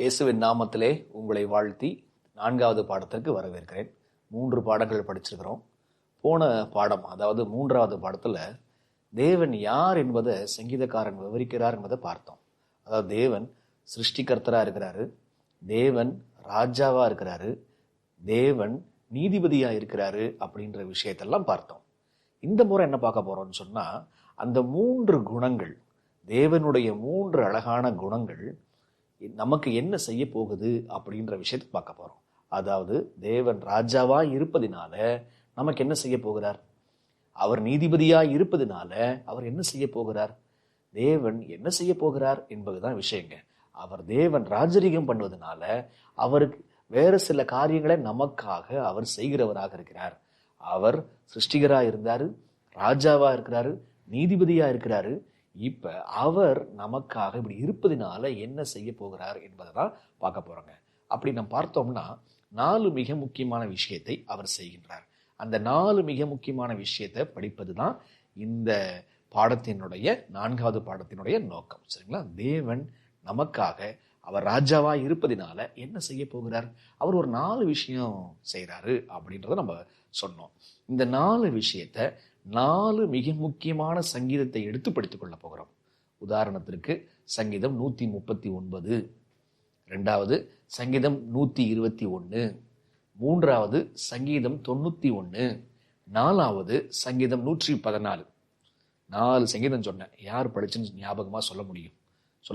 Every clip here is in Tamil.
இயேசுவின் நாமத்திலே உங்களை வாழ்த்தி 4வது பாடத்திற்கு வரவேற்கிறேன். 3 பாடங்கள் படிச்சிருக்கிறோம். போன பாடம், அதாவது 3வது பாடத்துல தேவன் யார் என்பதை சங்கீதக்காரன் விவரிக்கிறார் என்பதை பார்த்தோம். அதாவது தேவன் சிருஷ்டிகர்த்தரா இருக்கிறாரு, தேவன் ராஜாவா இருக்கிறாரு, தேவன் நீதிபதியா இருக்கிறாரு அப்படின்ற விஷயத்தெல்லாம் பார்த்தோம். இந்த முறை என்ன பார்க்க போறோம்னு சொன்னா, அந்த 3 குணங்கள், தேவனுடைய 3 அழகான குணங்கள் நமக்கு என்ன செய்ய போகுது அப்படின்ற விஷயத்தை பார்க்க போறோம். அதாவது தேவன் ராஜாவா இருப்பதினால நமக்கு என்ன செய்ய போகிறார், அவர் நீதிபதியா இருப்பதினால அவர் என்ன செய்ய போகிறார், தேவன் என்ன செய்ய போகிறார் என்பதுதான் விஷயங்க. அவர் தேவன் ராஜரீகம் பண்ணுவதனால அவருக்கு வேற சில காரியங்களை நமக்காக அவர் செய்கிறவராக இருக்கிறார். அவர் சிருஷ்டிகரா இருந்தாரு, ராஜாவா இருக்கிறாரு, நீதிபதியா இருக்கிறாரு. இப்ப அவர் நமக்காக இப்படி இருப்பதினால என்ன செய்ய போகிறார் என்பதை தான் பார்க்க போறோங்க. அப்படி நம்ம பார்த்தோம்னா 4 மிக முக்கியமான விஷயத்தை அவர் செய்கின்றார். அந்த 4 மிக முக்கியமான விஷயத்தை படிப்பது தான் இந்த பாடத்தினுடைய 4வது பாடத்தினுடைய நோக்கம். சரிங்களா? தேவன் நமக்காக அவர் ராஜாவா இருப்பதினால என்ன செய்ய போகிறார், அவர் ஒரு 4 விஷயம் செய்யறாரு அப்படின்றத நம்ம சொன்னோம். இந்த 4 விஷயத்தை 4 மிக முக்கியமான சங்கீதத்தை எடுத்து படித்துக் கொள்ள போகிறோம். உதாரணத்திற்கு சங்கீதம் 139, 2வது சங்கீதம் 121, 3வது சங்கீதம் 91, 4வது சங்கீதம் 114. 4 சங்கீதம் சொன்னேன். யார் படிச்சுன்னு ஞாபகமா சொல்ல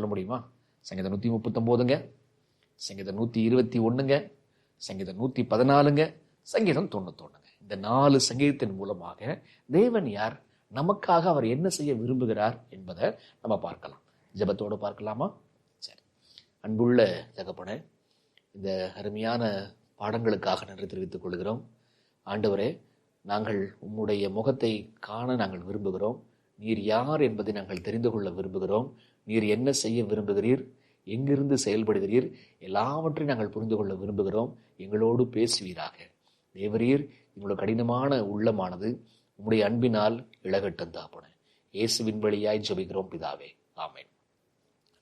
முடியுமா? சங்கீதம் 139ங்க, சங்கீதம் 121ங்க, சங்கீதம் 114ங்க, சங்கீதம் 91ங்க. இந்த 4 சங்கீதத்தின் மூலமாக தேவன் யார், நமக்காக அவர் என்ன செய்ய விரும்புகிறார் என்பதை நம்ம பார்க்கலாம். ஜெபத்தோடு பார்க்கலாமா? சரி. அன்புள்ள தகப்பனே, இந்த அருமையான பாடங்களுக்காக நன்றி தெரிவித்துக் கொள்கிறோம். ஆண்டவரே, நாங்கள் உம்முடைய முகத்தை காண நாங்கள் விரும்புகிறோம். நீர் யார் என்பதை நாங்கள் தெரிந்து கொள்ள விரும்புகிறோம். நீர் என்ன செய்ய விரும்புகிறீர், எங்கிருந்து செயல்படுகிறீர், எல்லாவற்றையும் நாங்கள் புரிந்து கொள்ள விரும்புகிறோம். எங்களோடு பேசுவீராக. தேவரீர், எங்களோட கடினமான உள்ளமானது உம்முடைய அன்பினால் இளகட்டும் தாப்பனே. இயேசுவின் வழியாய் ஜெபிக்கிறோம் பிதாவே, ஆமென்.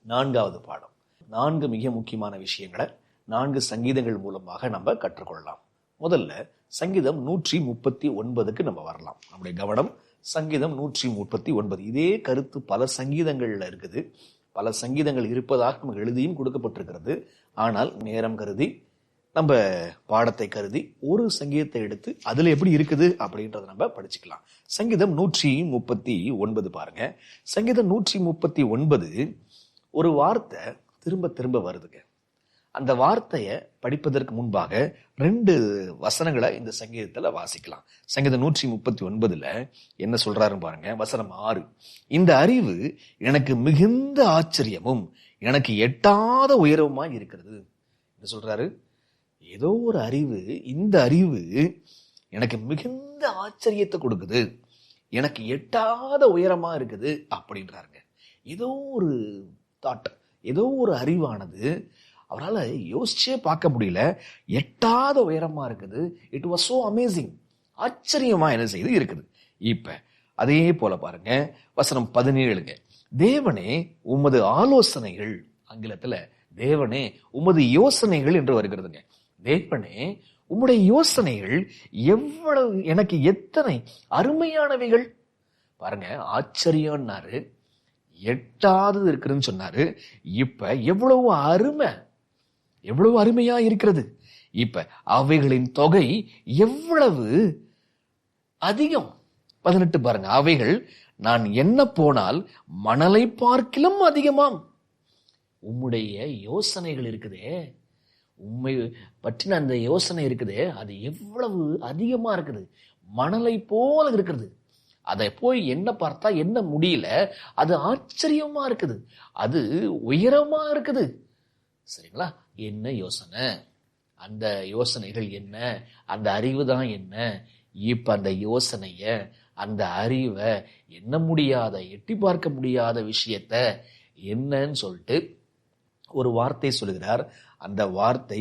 4வது பாடம். 4 மிக முக்கியமான விஷயங்களை 4 சங்கீதங்கள் மூலமாக நம்ம கற்றுக்கொள்ளலாம். முதல்ல சங்கீதம் 139க்கு நம்ம வரலாம். நம்முடைய கவனம் சங்கீதம் 139. இதே கருத்து பல சங்கீதங்கள்ல இருக்குது. பல சங்கீதங்கள் இருப்பதாக நமக்கு எழுதியும் கொடுக்கப்பட்டிருக்கிறது. ஆனால் நேரம் கருதி, நம்ம பாடத்தை கருதி ஒரு சங்கீதத்தை எடுத்து அதுல எப்படி இருக்குது அப்படின்றத நம்ம படிச்சுக்கலாம். சங்கீதம் 139 பாருங்க. சங்கீதம் 139 ஒரு வார்த்தை திரும்ப திரும்ப வருதுங்க. அந்த வார்த்தையை படிப்பதற்கு முன்பாக 2 வசனங்களை இந்த சங்கீதத்துல வாசிக்கலாம். சங்கீதம் 139 என்ன சொல்றாருன்னு பாருங்க. வசனம் 6. இந்த அறிவு எனக்கு மிகுந்த ஆச்சரியமும் எனக்கு எட்டாத உயரவுமாய் இருக்கிறது. என்ன சொல்றாரு? ஏதோ ஒரு அறிவு, இந்த அறிவு எனக்கு மிகுந்த ஆச்சரியத்தை கொடுக்குது, எனக்கு எட்டாத உயரமா இருக்குது அப்படின்றாருங்க. ஏதோ ஒரு தாட், ஏதோ ஒரு அறிவானது அவரால் யோசிச்சே பார்க்க முடியல, எட்டாத உயரமா இருக்குது. It was so amazing. ஆச்சரியமா என்ன செய்து இருக்குது. இப்ப அதே போல பாருங்க வசனம் 17. தேவனே உமது ஆலோசனைகள், ஆங்கிலத்துல தேவனே உமது யோசனைகள் என்று வருகிறதுங்க. தேவனே உம்முடைய யோசனைகள் எவ்வளவு, எனக்கு எத்தனை அருமையானவைகள் பாருங்க. ஆச்சரியம்னாரு, எட்டாதது இருக்குதுன்னு சொன்னாரு. இப்ப எவ்வளவு அருமை, எவ்வளவு அருமையா இருக்கிறது. இப்ப அவைகளின் தொகை எவ்வளவு அதிகம். 18 பாருங்க. அவைகள் நான் என்ன போனால் மணலை பார்க்கிலும் அதிகமாம். உம்முடைய யோசனைகள் இருக்குதே, உண்மை பற்றின அந்த யோசனை இருக்குதே, அது எவ்வளவு அதிகமா இருக்குது, மணலை போல இருக்குது. அதை போய் என்ன பார்த்தா என்ன முடியல, அது ஆச்சரியமா இருக்குது, அது உயரமா இருக்குது. சரிங்களா? என்ன யோசனை, அந்த யோசனைகள் என்ன, அந்த அறிவு தான் என்ன. இப்ப அந்த யோசனைய, அந்த அறிவை, என்ன முடியாத, எட்டி பார்க்க முடியாத விஷயத்த என்னன்னு சொல்லிட்டு ஒரு வார்த்தை சொல்லுகிறார். அந்த வார்த்தை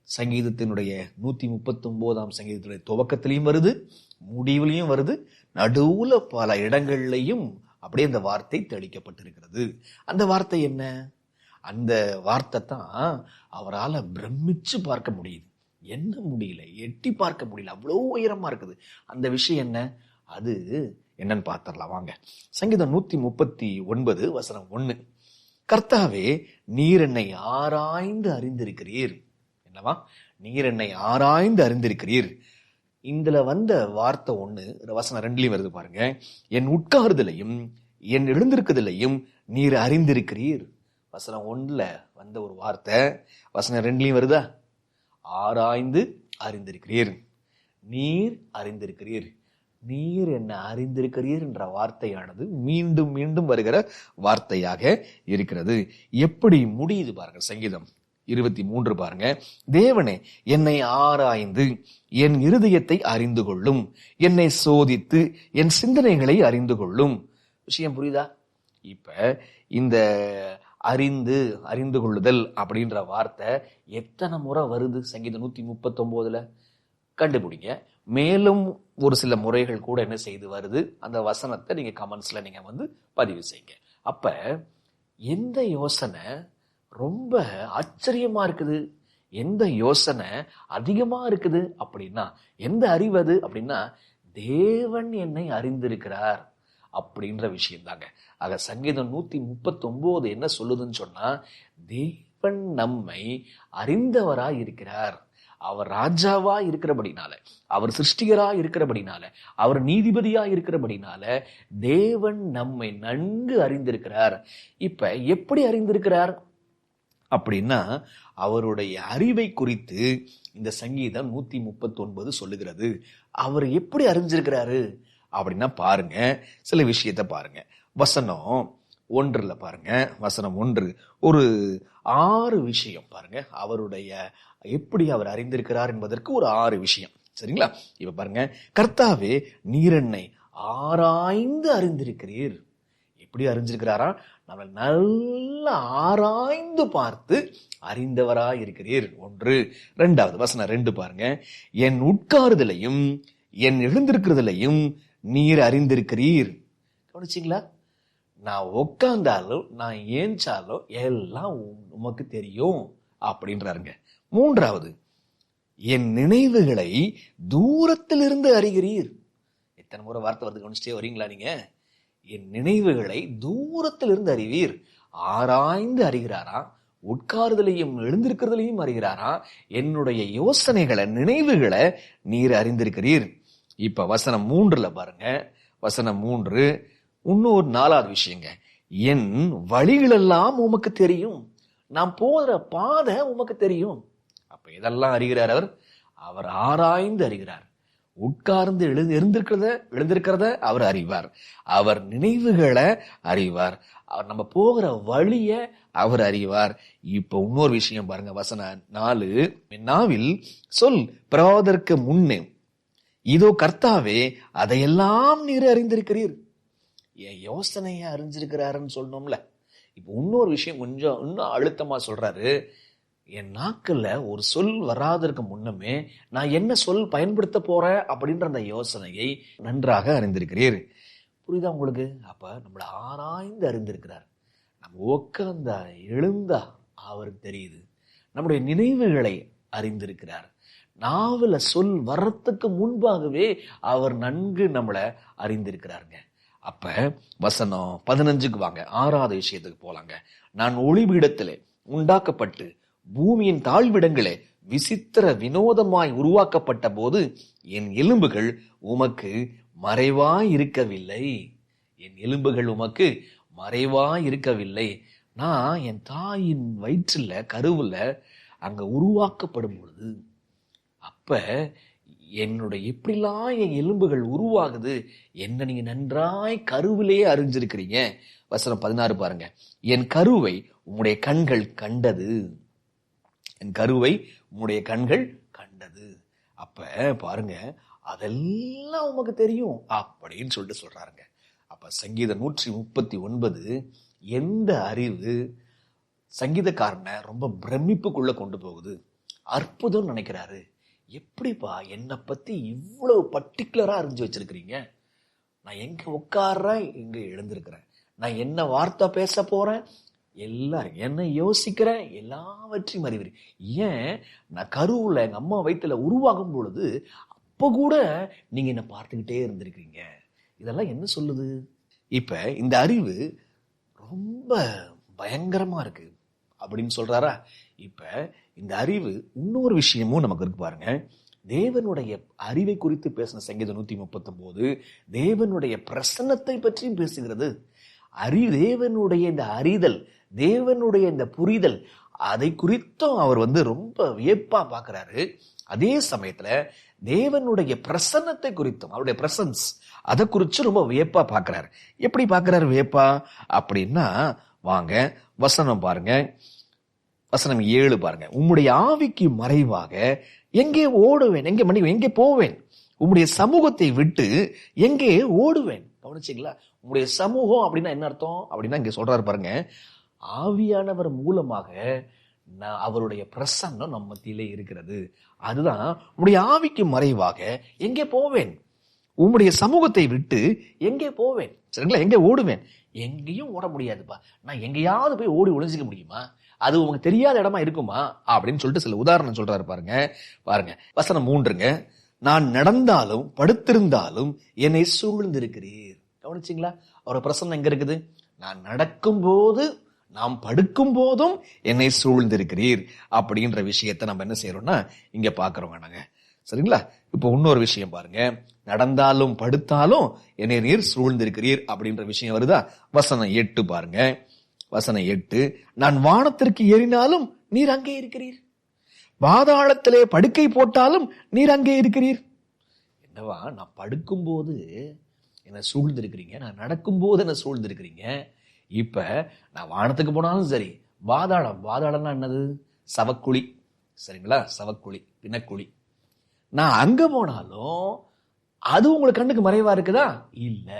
சங்கீதத்தினுடைய 139ஆம் சங்கீதத்தினுடைய துவக்கத்திலையும் வருது, முடிவிலையும் வருது, நடுவுல பல இடங்கள்லையும் அப்படியே அந்த வார்த்தை தெளிக்கப்பட்டிருக்கிறது. அந்த வார்த்தை என்ன? அந்த வார்த்தை தான் அவரால் பிரமிச்சு பார்க்க முடியுது. என்ன முடியல, எட்டி பார்க்க முடியல, அவ்வளோ உயரமா இருக்குது. அந்த விஷயம் என்ன, அது என்னன்னு பார்த்துடலாம் வாங்க. சங்கீதம் 139 வசனம் 1. கர்த்தாவே, நீர் என்னை ஆராய்ந்து அறிந்திருக்கிறீர். என்னவா? நீர் என்னை ஆராய்ந்து அறிந்திருக்கிறீர். இதுல வந்த வார்த்தை 1 வசனம் 2லயும் வருது பாருங்க. என் உட்காருதலையும் என் எழுந்திருக்குதலையும் நீர் அறிந்திருக்கிறீர். வசனம் 1ல வந்த ஒரு வார்த்தை வசனம் 2லயும் வருதா? ஆராய்ந்து அறிந்திருக்கிறீர், நீர் அறிந்திருக்கிறீர். நீர் என்ன அறிந்திருக்கிறீர் என்ற வார்த்தையானது மீண்டும் மீண்டும் வருகிற வார்த்தையாக இருக்கிறது. எப்படி முடியுது பாருங்க. சங்கீதம் 23 பாருங்க. தேவனே, என்னை ஆராய்ந்து என் இருதயத்தை அறிந்து கொள்ளும், என்னை சோதித்து என் சிந்தனைகளை அறிந்து கொள்ளும். விஷயம் புரியுதா? இப்ப இந்த அறிந்து கொள்ளுதல் அப்படின்ற வார்த்தை எத்தனை முறை வருது சங்கீதம் 139ல? கண்டுபிடிங்க. மேலும் ஒரு சில முறைகள் கூட என்ன செய்து வருது, அந்த வசனத்தை நீங்க கமெண்ட்ஸ்ல நீங்க பதிவு செய்யுங்க. அப்ப எந்த யோசனை ரொம்ப ஆச்சரியமா இருக்குது, எந்த யோசனை அதிகமா இருக்குது அப்படின்னா, எந்த அறிவு அது அப்படின்னா, தேவன் என்னை அறிந்திருக்கிறார் அப்படின்ற விஷயம் தாங்க. ஆக சங்கீதம் 139 என்ன சொல்லுதுன்னு சொன்னா, தேவன் நம்மை அறிந்தவராய் இருக்கிறார். அவர் ராஜாவா இருக்கிறபடினால, அவர் சிருஷ்டிகரா இருக்கிறபடினால, அவர் நீதிபதியா இருக்கிறபடினால தேவன் நம்மை நன்கு அறிந்திருக்கிறார். இப்ப எப்படி அறிந்திருக்கிறார் அப்படின்னா, அவருடைய அறிவை குறித்து இந்த சங்கீதம் 139 சொல்லுகிறது. அவர் எப்படி அறிஞ்சிருக்கிறாரு அப்படின்னா பாருங்க, சில விஷயத்தை பாருங்க. வசனம் 1ல பாருங்க, வசனம் 1 ஒரு 6 விஷயம் பாருங்க. அவருடைய எப்படி அவர் அறிந்திருக்கிறார் என்பதற்கு ஒரு 6 விஷயம். சரிங்களா? இப்ப பாருங்க. கர்த்தாவே, நீர் என்னை ஆராய்ந்து அறிந்திருக்கிறீர். எப்படி அறிஞ்சிருக்கிறாரா? நம்ம நல்லா ஆராய்ந்து பார்த்து அறிந்தவராய் இருக்கிறீர். 1. 2வது வசனம் 2 பாருங்க. என் உட்காருதலையும் என் எழுந்திருக்கிறதுலையும் நீர் அறிந்திருக்கிறீர். கவனிச்சிங்களா? நான் உட்கார்ந்தாலும் நான் ஏஞ்சாலும் எல்லாம் உமக்கு தெரியும் அப்படின்றாருங்க. 3வது, என் நினைவுகளை தூரத்திலிருந்து அறிகிறீர். எத்தனை முறை வார்த்தை வருது கவனிச்சிட்டே வரீங்களா நீங்க? என் நினைவுகளை தூரத்திலிருந்து அறிவீர். ஆராய்ந்து அறிகிறாரா? உட்காருதலையும் எழுந்திருக்கிறதுலையும் அறிகிறாரா? என்னுடைய யோசனைகளை, நினைவுகளை நீர் அறிந்திருக்கிறீர். இப்ப வசனம் 3ல பாருங்க. வசனம் 3 இன்னொரு 4வது விஷயங்க. என் வழிகளெல்லாம் உமக்கு தெரியும். நான் போகிற பாதை உமக்கு தெரியும். அப்ப இதெல்லாம் அறிகிறார் அவர். அவர் ஆராய்ந்து அறிகிறார். உட்கார்ந்து எழுந்திருக்கிறத அவர் அறிவார். அவர் நினைவுகளை அறிவார். அவர் நம்ம போகிற வழிய அவர் அறிவார். இப்ப இன்னொரு விஷயம் பாருங்க. வசனம் 4, நாவில் சொல் பிறவாதற்கு முன்னே இதோ கர்த்தாவே, அதையெல்லாம் நீர் அறிந்திருக்கிறீர். என் யோசனையை அறிஞ்சிருக்கிறாருன்னு சொல்லணும்ல. இப்ப இன்னொரு விஷயம் கொஞ்சம் இன்னும் அழுத்தமா சொல்றாரு. என் நாக்குல ஒரு சொல் வராதற்கு முன்னமே நான் என்ன சொல் பயன்படுத்த போறேன் அப்படின்ற அந்த யோசனையை நன்றாக அறிந்திருக்கிறீர். புரியுதா உங்களுக்கு? அப்ப நம்மளை ஆராய்ந்து அறிந்திருக்கிறார். நம்ம உட்கார்ந்தா எழுந்தா அவருக்கு தெரியுது. நம்முடைய நினைவுகளை அறிந்திருக்கிறார். நாவல சொல் வர்றதுக்கு முன்பாகவே அவர் நன்கு நம்மளை அறிந்திருக்கிறாருங்க. அப்ப வசனம் 15க்கு வாங்க. 6வது விஷயத்துக்கு போலாங்க. நான் ஒளிபீடத்திலே உண்டாக்கப்பட்டு பூமியின் தாழ்விடங்களே விசித்திர வினோதமாய் உருவாக்கப்பட்ட போது என் எலும்புகள் உமக்கு மறைவாய் இருக்கவில்லை. என் எலும்புகள் உமக்கு மறைவாய் இருக்கவில்லை. நான் என் தாயின் வயிற்றுல, கருவுல அங்க உருவாக்கப்படும் பொழுது, அப்ப என்னுடைய எப்படிலாம் என் எலும்புகள் உருவாகுது என்ன நீங்க நன்றாய் கருவிலேயே அறிஞ்சிருக்கிறீங்க. வசனம் 16 பாருங்க. என் கருவை உம்முடைய கண்கள் கண்டது. என் கருவை உம்முடைய கண்கள் கண்டது. அப்ப பாருங்க, அதெல்லாம் உமக்கு தெரியும் அப்படின்னு சொல்லிட்டு சொல்றாருங்க. அப்ப சங்கீதம் 139 எந்த அறிவு சங்கீதக்காரனை ரொம்ப பிரமிப்புக்குள்ள கொண்டு போகுது. அற்புதம் நினைக்கிறாரு. எப்படிப்பா என்னை பத்தி இவ்வளவு பர்டிகுலரா அறிஞ்சு வச்சிருக்கிறீங்க? நான் எங்க உட்கார்றேன், எங்க எழுந்திருக்கிறேன், நான் என்ன வார்த்தை பேச போறேன், எல்லாரும் என்ன யோசிக்கிறேன், எல்லாவற்றையும் அறிவீர். ஏன், நான் கருவுல எங்க அம்மா வயித்துல உருவாகும் பொழுது அப்ப கூட நீங்க என்ன பார்த்துக்கிட்டே இருந்திருக்கீங்க. இதெல்லாம் என்ன சொல்லுது? இப்ப இந்த அறிவு ரொம்ப பயங்கரமா இருக்கு அப்படின்னு சொல்றாரா? இப்ப இந்த அறிவு இன்னொரு விஷயமும் நமக்கு இருக்கு பாருங்க. தேவனுடைய அறிவை குறித்து பேசின சங்கீதம் 139 தேவனுடைய பிரசன்னத்தை பற்றியும் பேசுகிறது. தேவனுடைய இந்த அறிதல், தேவனுடைய இந்த புரிதல், அதை குறித்தும் அவர் ரொம்ப வியப்பா பார்க்கிறாரு. அதே சமயத்துல தேவனுடைய பிரசன்னத்தை குறித்தும், அவருடைய பிரசன்ஸ், அதை குறித்து ரொம்ப வியப்பா பார்க்கிறாரு. எப்படி பார்க்கிறாரு வியப்பா அப்படின்னா, வாங்க வசனம் பாருங்க. வசனம் 7 பாருங்க. உம்முடைய ஆவிக்கு மறைவாக எங்கே ஓடுவேன், எங்கே போவேன், உம்முடைய சமூகத்தை விட்டு எங்கே ஓடுவேன். கவனிச்சிங்களா? உங்களுடைய சமூகம் அப்படின்னா என்ன அர்த்தம் அப்படின்னா, இங்க சொல்றாரு பாருங்க, ஆவியானவர் மூலமாக அவருடைய பிரசன்னம் நம்ம மத்தியிலே இருக்கிறது. அதுதான் உம்முடைய ஆவிக்கு மறைவாக எங்கே போவேன், உம்முடைய சமூகத்தை விட்டு எங்கே போவேன். சரிங்களா? எங்கே ஓடுவேன்? எங்கேயும் ஓட முடியாதுப்பா. நான் எங்கேயாவது போய் ஓடி ஒளிஞ்சிக்க முடியுமா? அது உங்களுக்கு தெரியாத இடமா இருக்குமா அப்படின்னு சொல்லிட்டு சில உதாரணம் சொல்றாரு பாருங்க. பாருங்க வசனம் 3ங்க. நான் நடந்தாலும் படுத்திருந்தாலும் என்னை சூழ்ந்திருக்கிறீர். கவனிச்சிங்களா? அவரோட பிரசன்னம் எங்க இருக்குது? நான் நடக்கும் போது, நாம் படுக்கும் போதும் என்னை சூழ்ந்திருக்கிறீர் அப்படின்ற விஷயத்தை நம்ம என்ன செய்யறோம்னா இங்க பாக்குறோங்க நாங்க. சரிங்களா? இப்போ இன்னொரு விஷயம் பாருங்க. நடந்தாலும் படுத்தாலும் என்னை நீர் சூழ்ந்திருக்கிறீர் அப்படின்ற விஷயம் வருதா? வசனம் 8 பாருங்க. வசனம் 8. நான் வானத்திற்கு ஏறினாலும் நீர் அங்கே இருக்கிறீர், பாதாளத்திலே படுக்கை போட்டாலும் நீர் அங்கே இருக்கிறீர். என்னவா, நான் படுக்கும் போது என்ன சூழ்ந்திருக்கிறீங்க, நான் நடக்கும் போது என்ன சூழ்ந்திருக்கிறீங்க. இப்ப நான் வானத்துக்கு போனாலும் சரி, பாதாளம்னா என்னது? சவக்குழி. சரிங்களா? சவக்குழி, பிணக்குழி. நான் அங்க போனாலும் அது உங்களுக்கு கண்ணுக்கு மறைவா இருக்குதா? இல்ல.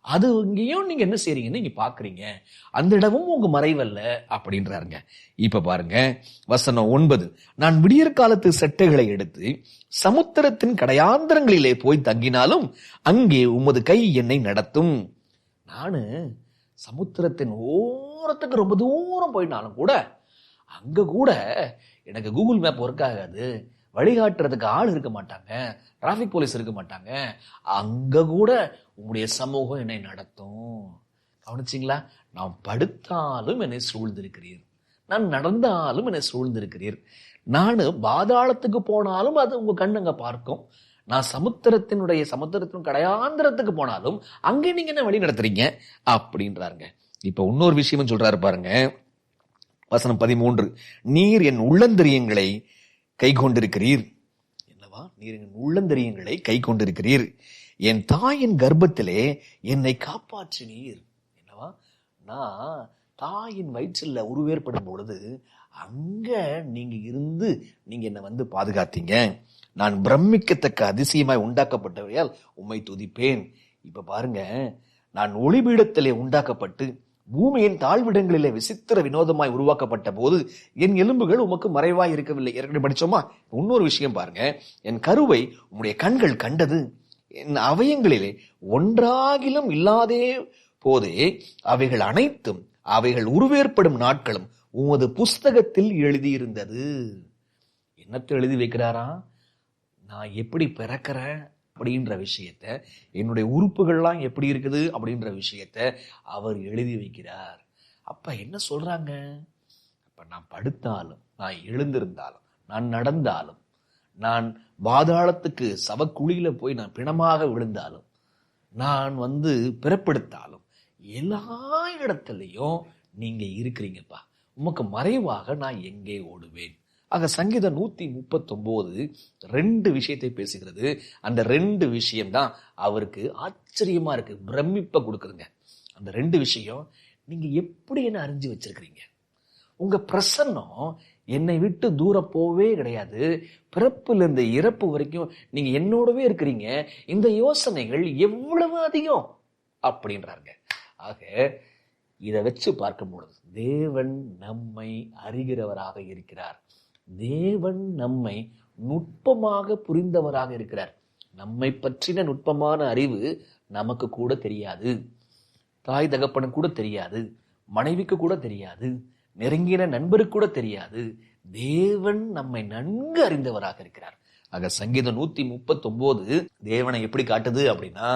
அது இங்கேயும் நீங்க என்ன செய்றீங்கன்னு நீங்க பாக்குறீங்க. அந்த இடமும் உங்க மறைவல்ல அப்படின்றாருங்க. இப்ப பாருங்க வசனம் 9. நான் விடியற் காலத்து செட்டைகளை எடுத்து சமுத்திரத்தின் கடையாந்திரங்களிலே போய் தங்கினாலும் அங்கே உமது கை என்னை நடத்தும். நானு சமுத்திரத்தின் ஓரத்துக்கு ரொம்ப தூரம் போயினாலும் கூட, அங்க கூட எனக்கு கூகுள் மேப் ஒர்க் ஆகாது, வழிகாட்டுறதுக்கு ஆள் இருக்க மாட்டாங்க, டிராபிக் போலீஸ் இருக்க மாட்டாங்க, அங்க கூட உங்களுடைய சமூகம் என்னை நடத்தும். கவனிச்சிங்களா? நான் படுத்தாலும் என்னை சூழ்ந்திருக்கிறீர், நான் நடந்தாலும் என்னை சூழ்ந்திருக்கிறீர், நான் பாதாளத்துக்கு போனாலும் அது உங்க கண்ணுங்க பார்க்கும், நான் சமுத்திரத்தின் கடையாந்திரத்துக்கு போனாலும் அங்கே நீங்க என்ன வழி நடத்துறீங்க அப்படின்றாருங்க. இப்ப இன்னொரு விஷயம் சொல்றாரு பாருங்க. வசனம் 13. நீர் என் உள்ளந்தரியங்களை கை கொண்டிருக்கிறீர். என்னவா? நீர் என் உள்ளந்தரியங்களை கை கொண்டிருக்கிறீர், என் தாயின் கர்ப்பத்திலே என்னை காப்பாற்றினீர். என்னவா? நான் தாயின் வயிற்றில் உருவேற்படும் பொழுது அங்க நீங்க இருந்து நீங்க என்னை பாதுகாத்தீங்க. நான் பிரமிக்கத்தக்க அதிசயமாய் உண்டாக்கப்பட்டவையால் உம்மை துதிப்பேன். இப்ப பாருங்க, நான் ஒளிபீடத்திலே உண்டாக்கப்பட்டு பூமியின் தாழ்விடங்களிலே விசித்திர வினோதமாய் உருவாக்கப்பட்ட போது என் எலும்புகள் உமக்கு மறைவாய் இருக்கவில்லை. ஏற்கனவே படிச்சோமா? இன்னொரு விஷயம் பாருங்க. என் கருவை உம்முடைய கண்கள் கண்டது, என் அவயங்களிலே ஒன்றாகிலும் இல்லாதே போதே அவைகள் அனைத்தும், அவைகள் உருவேற்படும் நாட்களும் உமது புஸ்தகத்தில் எழுதியிருந்தது. என்னத்தை எழுதி வைக்கிறாரா? நான் எப்படி பிறக்கிறேன் அப்படின்ற விஷயத்த, என்னுடைய உறுப்புகள்லாம் எப்படி இருக்குது அப்படின்ற விஷயத்த அவர் எழுதி வைக்கிறார். அப்ப என்ன சொல்றாங்க? அப்ப நான் படுத்தாலும், நான் எழுந்திருந்தாலும், நான் நடந்தாலும், நான் பாதாளத்துக்கு சவக்குழியில போய் நான் பிணமாக விழுந்தாலும், நான் பிறப்பெடுத்தாலும், எல்லா இடத்துலையும் நீங்க இருக்கிறீங்கப்பா. உமக்கு மறைவாக நான் எங்கே ஓடுவேன்? ஆக சங்கீதம் 139 2 விஷயத்தை பேசுகிறது. அந்த 2 விஷயம்தான் அவருக்கு ஆச்சரியமா இருக்கு, பிரமிப்பை கொடுக்குதுங்க. அந்த 2 விஷயம், நீங்க எப்படி என்ன அறிஞ்சு வச்சிருக்கிறீங்க? உங்க பிரசன்னம் என்னை விட்டு தூரம் போவே கிடையாது, பிறப்புல இருந்து இறப்பு வரைக்கும் நீங்க என்னோடவே இருக்கிறீங்க. இந்த யோசனைகள் எவ்வளவு அதிகம் அப்படின்றாருங்க. ஆக இதை வச்சு பார்க்கும் பொழுது தேவன் நம்மை அறிகிறவராக இருக்கிறார், தேவன் நம்மை நுட்பமாக புரிந்தவராக இருக்கிறார். நம்மை பற்றின நுட்பமான அறிவு நமக்கு கூட தெரியாது, தாய் தகப்பனுக்கு கூட தெரியாது, மனைவிக்கு கூட தெரியாது, நெருங்கின நண்பருக்கு கூட தெரியாது. தேவன் நம்மை நன்கு அறிந்தவராக இருக்கிறார். ஆக சங்கீதம் 139 தேவனை எப்படி காட்டுது அப்படின்னா,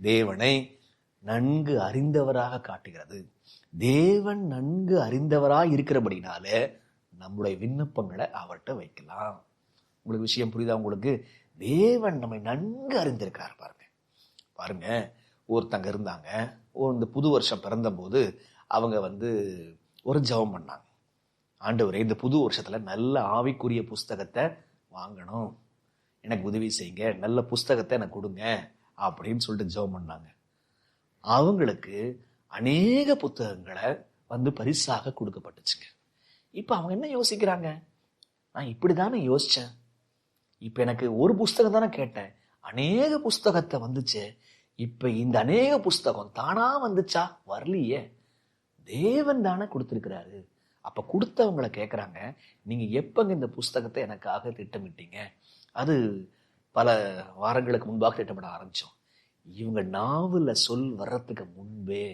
தேவனை நன்கு அறிந்தவராக காட்டுகிறது. தேவன் நன்கு அறிந்தவராக இருக்கிறபடினால நம்முடைய விண்ணப்பங்களை அவர்கிட்ட வைக்கலாம். உங்களுக்கு விஷயம் புரியுதா? உங்களுக்கு தேவன் நம்மை நன்கு அறிந்திருக்கிறார். பாருங்க, ஒருத்தங்க இருந்தாங்க. இந்த புது வருஷம் பிறந்த போது அவங்க ஒரு ஜெபம் பண்ணாங்க. ஆண்டவரே, இந்த புது வருஷத்துல நல்ல ஆவிக்குரிய புஸ்தகத்தை வாங்கணும், எனக்கு உதவி செய்யுங்க, நல்ல புஸ்தகத்தை எனக்கு கொடுங்க அப்படின்னு சொல்லிட்டு ஜெபம் பண்ணாங்க. அவங்களுக்கு அநேக புத்தகங்களை பரிசாக கொடுக்கப்பட்டுச்சுங்க. இப்ப அவங்க என்ன யோசிக்கிறாங்க? நான் இப்படிதானே யோசிச்சேன், இப்ப எனக்கு ஒரு புஸ்தகம் தானே கேட்டேன், அநேக புஸ்தகத்தை வந்துச்சு. இப்ப இந்த அநேக புஸ்தகம் தானா வந்துச்சா? வரலையே, தேவன் தானே கொடுத்திருக்கிறாரு. அப்ப கொடுத்தவங்களை கேட்கறாங்க, நீங்க எப்பங்க இந்த புஸ்தகத்தை எனக்காக திட்டமிட்டீங்க? அது பல வாரங்களுக்கு முன்பாக திட்டமிட ஆரம்பிச்சோம். இவங்க நாவுல சொல் வர்றதுக்கு முன்பே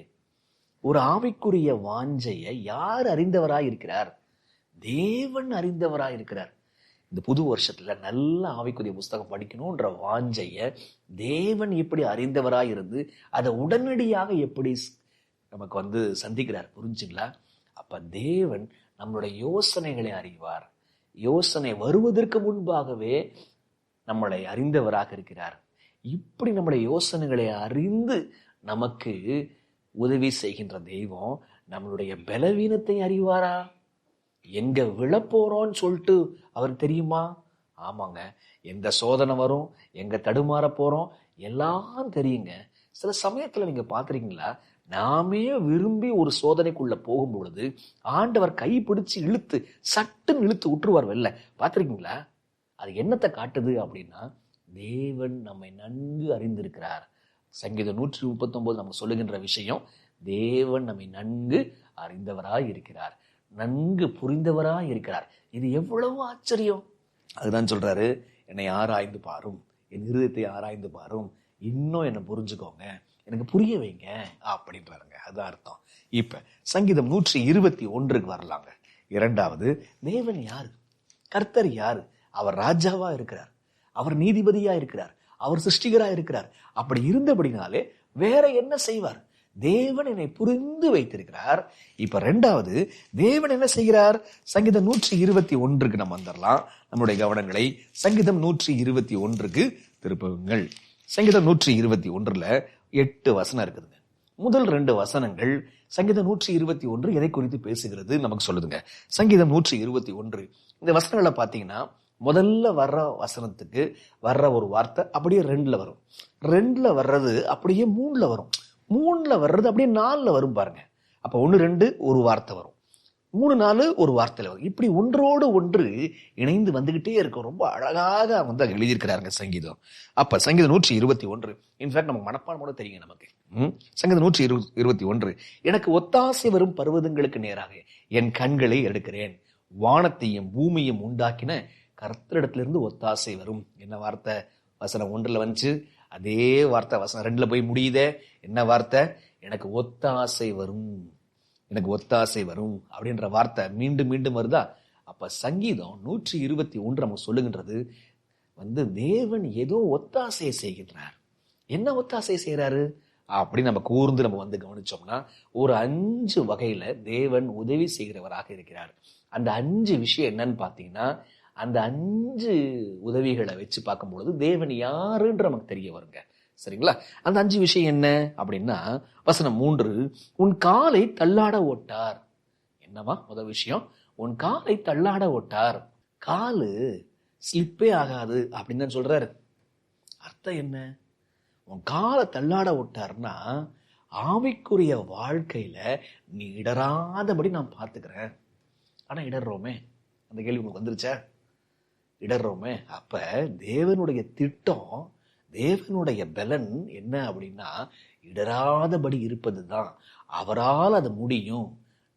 ஒரு ஆவிக்குரிய வாஞ்சையை யார் அறிந்தவராய் இருக்கிறார்? தேவன் அறிந்தவராய் இருக்கிறார். இந்த புது வருஷத்துல நல்ல ஆவிக்குரிய புஸ்தகம் படிக்கணும்ன்ற வாஞ்சைய தேவன் எப்படி அறிந்தவராய் இருந்து அதை உடனடியாக எப்படி நமக்கு சந்திக்கிறார். புரிஞ்சுங்களா? அப்ப தேவன் நம்மளுடைய யோசனைகளை அறிவார். யோசனை வருவதற்கு முன்பாகவே நம்மளை அறிந்தவராக இருக்கிறார். இப்படி நம்முடைய யோசனைகளை அறிந்து நமக்கு உதவி செய்கின்ற தெய்வம் நம்மளுடைய பலவீனத்தை அறிவாரா? எங்க விழப்போறோம்னு சொல்லிட்டு அவருக்கு தெரியுமா? ஆமாங்க, எந்த சோதனை வரும், எங்க தடுமாற போறோம் எல்லாம் தெரியுங்க. சில சமயத்துல நீங்க பாத்துறீங்களா, நாமே விரும்பி ஒரு சோதனைக்குள்ள போகும் பொழுது ஆண்டவர் கை பிடிச்சு இழுத்து சட்டுன்னு இழுத்து விட்டுருவார் வெளில. பாத்திருக்கீங்களா? அது என்னத்தை காட்டுது அப்படின்னா, தேவன் நம்மை நன்கு அறிந்திருக்கிறார். சங்கீதம் 139 நமக்கு சொல்லுகின்ற விஷயம், தேவன் நம்மை நன்கு அறிந்தவராய் இருக்கிறார், நன்கு புரிந்தவராய் இருக்கிறார். இது எவ்வளவு ஆச்சரியம்! அதுதான் சொல்றாரு, என்னை ஆராய்ந்து பாரும், என் இருதயத்தை ஆராய்ந்து பாரும், இன்னும் என்னை புரிஞ்சுக்கோங்க, எனக்கு புரிய வைங்க அப்படின்றாருங்க. அதுதான் அர்த்தம். இப்ப சங்கீதம் 121 வரலாங்க. இரண்டாவது, தேவன் யாரு? கர்த்தர் யாரு? அவர் ராஜாவா இருக்கிறார், அவர் நீதிபதியா இருக்கிறார், அவர் சிருஷ்டிகரா இருக்கிறார். அப்படி இருந்தபடினாலே வேற என்ன செய்வார்? தேவன் என்னை புரிந்து வைத்திருக்கிறார். இப்ப ரெண்டாவது, தேவன் என்ன செய்கிறார்? சங்கீதம் 121 நம்ம வந்துடலாம். நம்முடைய கவனங்களை சங்கீதம் 121 திருப்புங்கள். சங்கீதம் 121 8 வசனம் இருக்குதுங்க. முதல் 2 வசனங்கள் சங்கீதம் 121 எதை குறித்து பேசுகிறது நமக்கு சொல்லுதுங்க. சங்கீதம் 121 இந்த வசனங்களை பாத்தீங்கன்னா, முதல்ல வர்ற வசனத்துக்கு வர்ற ஒரு வார்த்தை அப்படியே 2ல வரும், 2ல வர்றது அப்படியே 3ல வரும், 3ல வர்றது அப்படியே 4ல வரும். பாருங்க, அப்ப 1 2 ஒரு வார்த்தை வரும், 3 4 ஒரு வார்த்தையில வரும். இப்படி ஒன்றோடு ஒன்று இணைந்து வந்துகிட்டே இருக்கும். ரொம்ப அழகாக எழுதியிருக்கிறாருங்க சங்கீதம். அப்ப சங்கீதம் 121 இன்ஃபேக்ட் நமக்கு மனப்பான்மோட தெரியும் நமக்கு. சங்கீதம் 121, எனக்கு ஒத்தாசை வரும் பர்வதங்களுக்கு நேராக என் கண்களை எடுக்கிறேன், வானத்தையும் பூமியும் உண்டாக்கின கர்த்தரிடத்திலிருந்து ஒத்தாசை வரும். என்ன வார்த்தை? வசனம் 1ல வந்துச்சு, அதே வார்த்தை வசனம் 2ல போய் முடியுதே. என்ன வார்த்தை? எனக்கு ஒத்தாசை வரும், எனக்கு ஒத்தாசை வரும் அப்படின்ற வார்த்தை மீண்டும் மீண்டும் வருதா? அப்ப சங்கீதம் 121 நமக்கு சொல்லுகின்றது, தேவன் ஏதோ ஒத்தாசையை செய்கின்றார். என்ன ஒத்தாசை செய்யறாரு அப்படி நம்ம கூர்ந்து நம்ம கவனிச்சோம்னா, ஒரு 5 வகையில தேவன் உதவி செய்கிறவராக இருக்கிறார். அந்த 5 விஷயம் என்னன்னு பாத்தீங்கன்னா, அந்த 5 உதவிகளை வச்சு பார்க்கும் பொழுது தேவன் யாருன்ற நமக்கு தெரிய வருங்க. சரிங்களா? அந்த 5 விஷயம் என்ன அப்படின்னா, வசனம் 3, உன் காலை தள்ளாட ஓட்டார். என்னவா முதல் விஷயம்? உன் காலை தள்ளாட ஓட்டார். காலு ஸ்லிப்பே ஆகாது அப்படின்னு தான் சொல்றாரு. அர்த்தம் என்ன? உன் காலை தள்ளாட ஓட்டார்னா, ஆவிக்குரிய வாழ்க்கையில நீ இடராதபடி நான் பார்த்துக்கிறேன். ஆனா இடர்றோமே, அந்த கேள்வி உங்களுக்கு வந்துருச்சா? இடர்றோமே. அப்ப தேவனுடைய திட்டம், தேவனுடைய பலன் என்ன அப்படின்னா, இடராதபடி இருப்பதுதான். அவரால் அது முடியும்.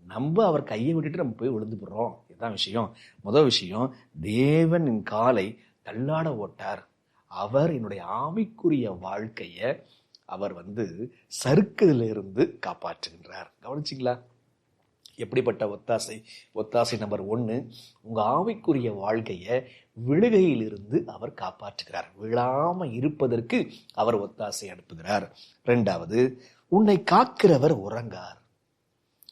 நம்ம அவர் கையை விட்டுட்டு நம்ம போய் விழுந்து போடுறோம். இதுதான் விஷயம். முதல் விஷயம், தேவன் என் காலை தள்ளாட ஓட்டார். அவர் என்னுடைய ஆவிக்குரிய வாழ்க்கைய அவர் சறுக்குல இருந்து காப்பாற்றுகின்றார். கவனிச்சிங்களா? எப்படிப்பட்ட ஒத்தாசை? ஒத்தாசை நம்பர் 1, உங்க ஆவிக்குரிய வாழ்க்கையை விழுகையிலிருந்து அவர் காப்பாற்றுகிறார். விழாம இருப்பதற்கு அவர் ஒத்தாசை அனுப்புகிறார். 2வது, உன்னை காக்கிறவர் உறங்கார்.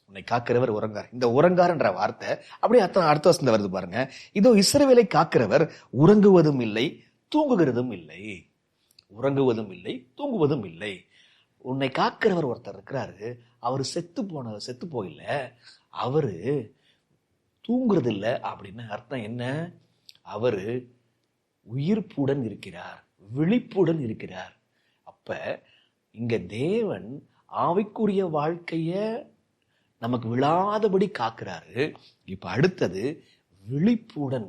உன்னை காக்கிறவர் உறங்கார். இந்த உறங்கார் என்ற வார்த்தை அப்படியே அடுத்த வசனத்துல வருது பாருங்க. இதோ இஸ்ரவேலை காக்கிறவர் உறங்குவதும் இல்லை, தூங்குகிறதும் இல்லை. உறங்குவதும் இல்லை, தூங்குவதும் இல்லை. உன்னை காக்கிறவர் ஒருத்தர் இருக்கிறாரு. அவரு செத்து போயில, அவரு தூங்குறது இல்லை. அப்படின்னு அர்த்தம் என்ன? அவரு உயிர்ப்புடன் இருக்கிறார், விழிப்புடன் இருக்கிறார். அப்ப இங்க தேவன் ஆவிக்குரிய வாழ்க்கைய நமக்கு விழாதபடி காக்கிறாரு. இப்ப அடுத்தது விழிப்புடன்.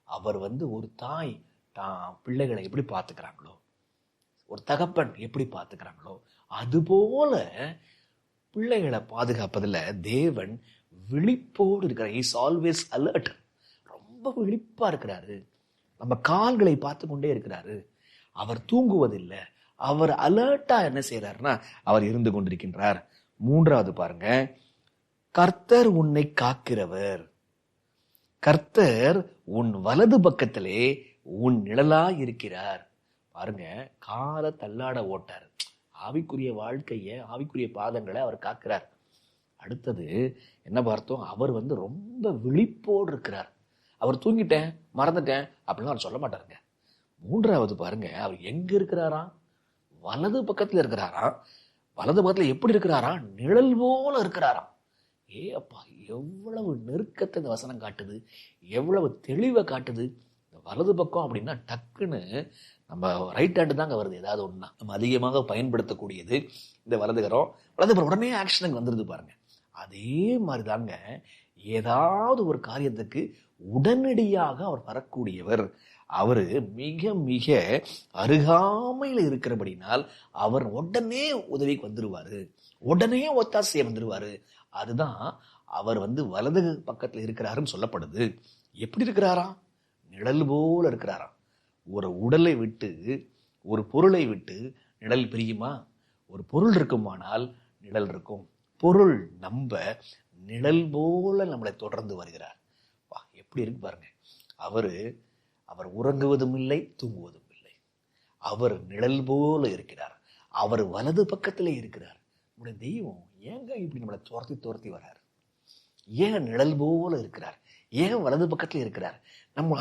அவர் ஒரு தாய் தான் பிள்ளைகளை எப்படி பார்த்துக்கிறாங்களோ, ஒரு தகப்பன் எப்படி பார்த்துக்கிறாங்களோ, அதுபோல பிள்ளைகளை பாதுகாப்பதில் தேவன் விழிப்போடு இருக்கிறார். Is always alert. ரொம்ப விழிப்பா இருக்கிறாரு. நம்ம கால்களை பார்த்து கொண்டே இருக்கிறாரு. அவர் தூங்குவதில்லை. அவர் அலர்ட்டா என்ன செய்யறாருன்னா அவர் இருந்து கொண்டிருக்கின்றார். 3வது பாருங்க, கர்த்தர் உன்னை காக்கிறவர். கர்த்தர் உன் வலது பக்கத்திலே உன் நிழலா இருக்கிறார். பாருங்க, கால தள்ளாட ஓட்டார். ஆவிக்குரிய வாழ்க்கைய, ஆவிக்குரிய பாதங்களை அவர் காக்கிறார். அடுத்தது என்ன பார்த்தோம்? அவர் ரொம்ப விழிப்போடு இருக்கிறார். அவர் தூங்கிட்டேன், மறந்துட்டேன் அப்படிலாம் அவர் சொல்ல மாட்டாருங்க. 3வது பாருங்க, அவர் எங்க இருக்கிறாராம்? வலது பக்கத்துல இருக்கிறாராம். வலது பக்கத்துல எப்படி இருக்கிறாராம்? நிழல் போல இருக்கிறாராம். அப்பா, எவ்வளவு நெருக்கத்தை இந்த வசனம் காட்டுது, எவ்வளவு தெளிவை காட்டுது. இந்த வலது பக்கம் அப்படின்னா டக்குன்னு நம்ம ரைட் ஹேண்டு தாங்க வருது. ஏதாவது ஒண்ணா நம்ம அதிகமாக பயன்படுத்தக்கூடியது இந்த வலதுகரம். வலதுபுறம் உடனே ஆக்ஷனுக்கு வந்துருது பாருங்க. அதே மாதிரி தாங்க ஏதாவது ஒரு காரியத்துக்கு உடனடியாக அவர் வரக்கூடியவர். அவரு மிக மிக அருகாமையில் இருக்கிறபடினால் அவர் உடனே உதவிக்கு வந்துருவாரு, உடனே ஒத்தாசைய வந்துருவாரு. அதுதான் அவர் வலது பக்கத்துல இருக்கிறாருன்னு சொல்லப்படுது. எப்படி இருக்கிறாராம்? நிழல் போல இருக்கிறாராம். ஒரு உடலை விட்டு, ஒரு பொருளை விட்டு நிழல் பிரியுமா? ஒரு பொருள் இருக்குமானால் நிழல் இருக்கும். பொருள் நம்ப நிழல் போல நம்மளை தொடர்ந்து வருகிறார். எப்படி இருக்கு பாருங்க. அவர் உறங்குவதும் இல்லை, தூங்குவதும் இல்லை. அவர் நிழல் போல இருக்கிறார். அவர் வலது பக்கத்திலே இருக்கிறார். நம்முடைய தெய்வம் ஏங்க இப்படி நம்மளை துரத்தி வர்றார்? ஏன் நிழல் போல இருக்கிறார்? ஏன் வலது பக்கத்துல இருக்கிறார்?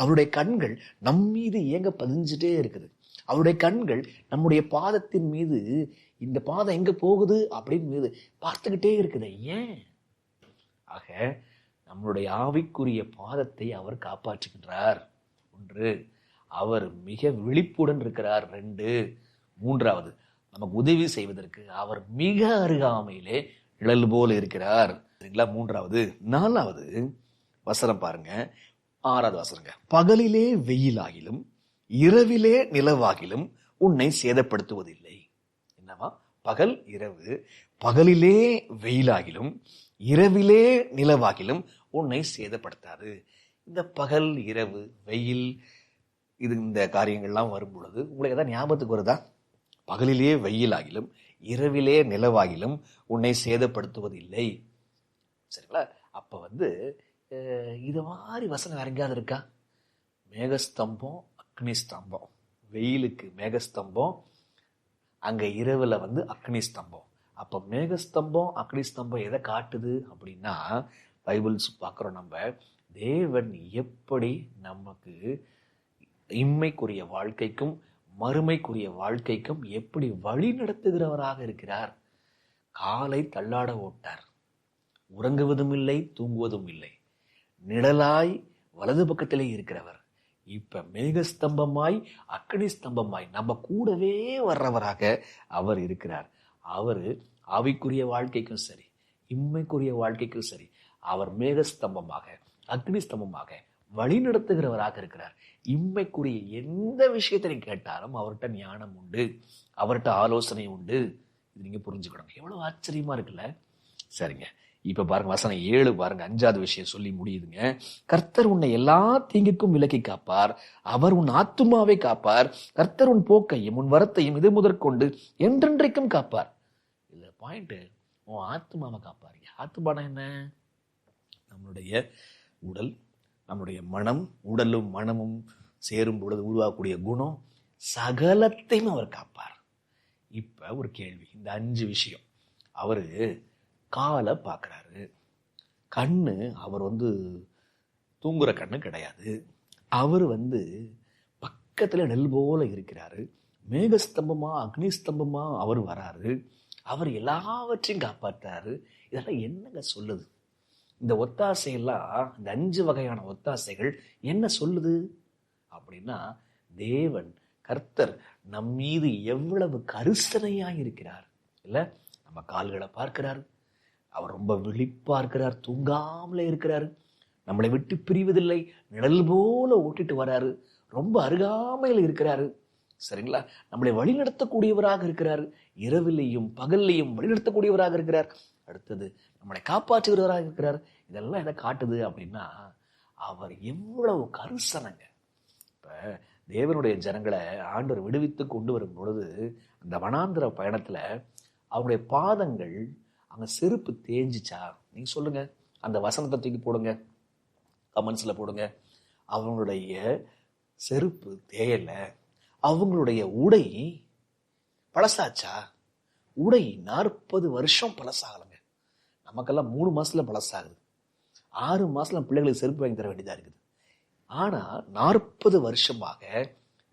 அவருடைய கண்கள் நம் மீது ஏங்க பதிஞ்சுட்டே இருக்குது. அவருடைய கண்கள் நம்முடைய பாதத்தின் மீது, இந்த பாதம் எங்க போகுது அப்படின்னு மீது பார்த்துக்கிட்டே இருக்குது. ஏன்? ஆக நம்மளுடைய ஆவிக்குரிய பாதத்தை அவர் காப்பாற்றுகின்றார். 1, அவர் மிக விழிப்புடன் இருக்கிறார். 2, 3வது நமக்கு உதவி செய்வதற்கு அவர் மிக அருகாமையிலே நிழல் போல இருக்கிறார். சரிங்களா? 3வது. 4வது வசனம் பாருங்க, 6வது வசனங்க. பகலிலே வெயிலாகிலும் இரவிலே நிலவாகிலும் உன்னை சேதப்படுத்துவதில்லை. என்னவா? பகல் இரவு, பகலிலே வெயிலாகிலும் இரவிலே நிலவாகிலும் உன்னை சேதப்படுத்தாது. இந்த பகல் இரவு வெயில் இந்த காரியங்கள்லாம் வரும் பொழுது உங்களுக்கு எதாவது ஞாபகத்துக்கு வருதா? பகலிலே வெயிலாகிலும் இரவிலே நிலவாகிலும் உன்னை சேதப்படுத்துவதில்லை. சரிங்களா? அப்ப இது மாதிரி வசனம் வேற எங்கேயாவது இருக்கா? மேகஸ்தம்பம், அக்னி ஸ்தம்பம். வெயிலுக்கு மேகஸ்தம்பம், அங்க இரவுல அக்னி ஸ்தம்பம். அப்ப மேகஸ்தம்பம், அக்னி ஸ்தம்பம் எதை காட்டுது அப்படின்னா, பைபிள்ஸ் பார்க்கிறோம் நம்ம, தேவன் எப்படி நமக்கு இம்மைக்குரிய வாழ்க்கைக்கும் மறுமைக்குரிய வாழ்க்கைக்கும் எப்படி வழி நடத்துகிறவராக இருக்கிறார். காலை தள்ளாட ஓட்டார். உறங்குவதும் இல்லை, தூங்குவதும் இல்லை. நிழலாய் வலது பக்கத்திலே இருக்கிறவர். இப்ப மேகஸ்தம்பமாய் அக்னி ஸ்தம்பமாய் நம்ம கூடவே வர்றவராக அவர் இருக்கிறார். அவரு ஆவிக்குரிய வாழ்க்கைக்கும் சரி, இம்மைக்குரிய வாழ்க்கைக்கும் சரி, அவர் மேகஸ்தம்பமாக அக்னி ஸ்தம்பமாக வழி நடத்துகிறவராக இருக்கிறார். இம்மைக்குரிய எந்த விஷயத்தை நீங்க கேட்டாலும் அவர்கிட்ட ஞானம் உண்டு, அவர்கிட்ட ஆலோசனை உண்டு. இது நீங்க புரிஞ்சுக்கணும். எவ்வளவு ஆச்சரியமா இருக்குல்ல? சரிங்க, இப்ப பாருங்க வசனம் 7 பாருங்க, 5வது விஷயம் சொல்லி முடியுதுங்க. கர்த்தர் உன்னை எல்லா தீங்குக்கும் விலக்கி காப்பார், அவர் உன் ஆத்துமாவை காப்பார். கர்த்தர் உன் போக்கையும் உன் வரத்தையும் இது முதற்கொண்டு என்றென்றைக்கும் காப்பார். இதுல பாயிண்ட், உன் ஆத்துமாவை காப்பார். ஆத்துமானா என்ன? நம்முடைய உடல், நம்முடைய மனம், உடலும் மனமும் சேரும் பொழுது உருவாகக்கூடிய குணம் சகலத்தையும் அவர் காப்பார். இப்ப ஒரு கேள்வி, இந்த 5 விஷயம். அவரு காலை பார்க்கிறாரு, கண்ணு அவர் தூங்குற கண்ணு கிடையாது, அவர் பக்கத்துல நெல் போல இருக்கிறாரு, மேகஸ்தம்பமா அக்னி ஸ்தம்பமா அவர் வராரு, அவர் எல்லாவற்றையும் காப்பாற்றாரு. இதெல்லாம் என்னங்க சொல்லுது? இந்த ஒத்தாசையெல்லாம், இந்த 5 வகையான ஒத்தாசைகள் என்ன சொல்லுது அப்படின்னா, தேவன் கர்த்தர் நம் மீது எவ்வளவு கரிசனையாய் இருக்கிறார். இல்ல, நம்ம கால்களை பார்க்கிறார், அவர் ரொம்ப விழிப்பா இருக்கிறார், தூங்காமலே இருக்கிறாரு, நம்மளை விட்டு பிரிவதில்லை, நிழல் போல ஓட்டிட்டு வராரு, ரொம்ப அருகாமையில் இருக்கிறாரு. சரிங்களா? நம்மளை வழிநடத்தக்கூடியவராக இருக்கிறார், இரவிலையும் பகல்லையும் வழிநடத்தக்கூடியவராக இருக்கிறார். அடுத்தது நம்மளை காப்பாற்றுகிறவராக இருக்கிறார். இதெல்லாம் எதை காட்டுது அப்படின்னா, அவர் எவ்வளவு கரிசனங்க. இப்ப தேவனுடைய ஜனங்களை ஆண்டவர் விடுவித்து கொண்டு வரும் பொழுது, அந்த வனாந்திர பயணத்துல அவருடைய பாதங்கள் அங்க செருப்பு தேஞ்சிச்சா? நீங்க சொல்லுங்க, அந்த வசனத்தை தூக்கி போடுங்க, கமெண்ட்ஸ்ல போடுங்க. அவங்களுடைய செருப்பு தேயல, அவங்களுடைய உடை பழசாச்சா? உடை 40 வருஷம் பழசாகலைங்க. நமக்கெல்லாம் 3 மாசத்துல பழசாகுது, 6 மாசத்துல பிள்ளைகளுக்கு செருப்பு வாங்கி தர வேண்டியதா இருக்குது. ஆனா 40 வருஷமாக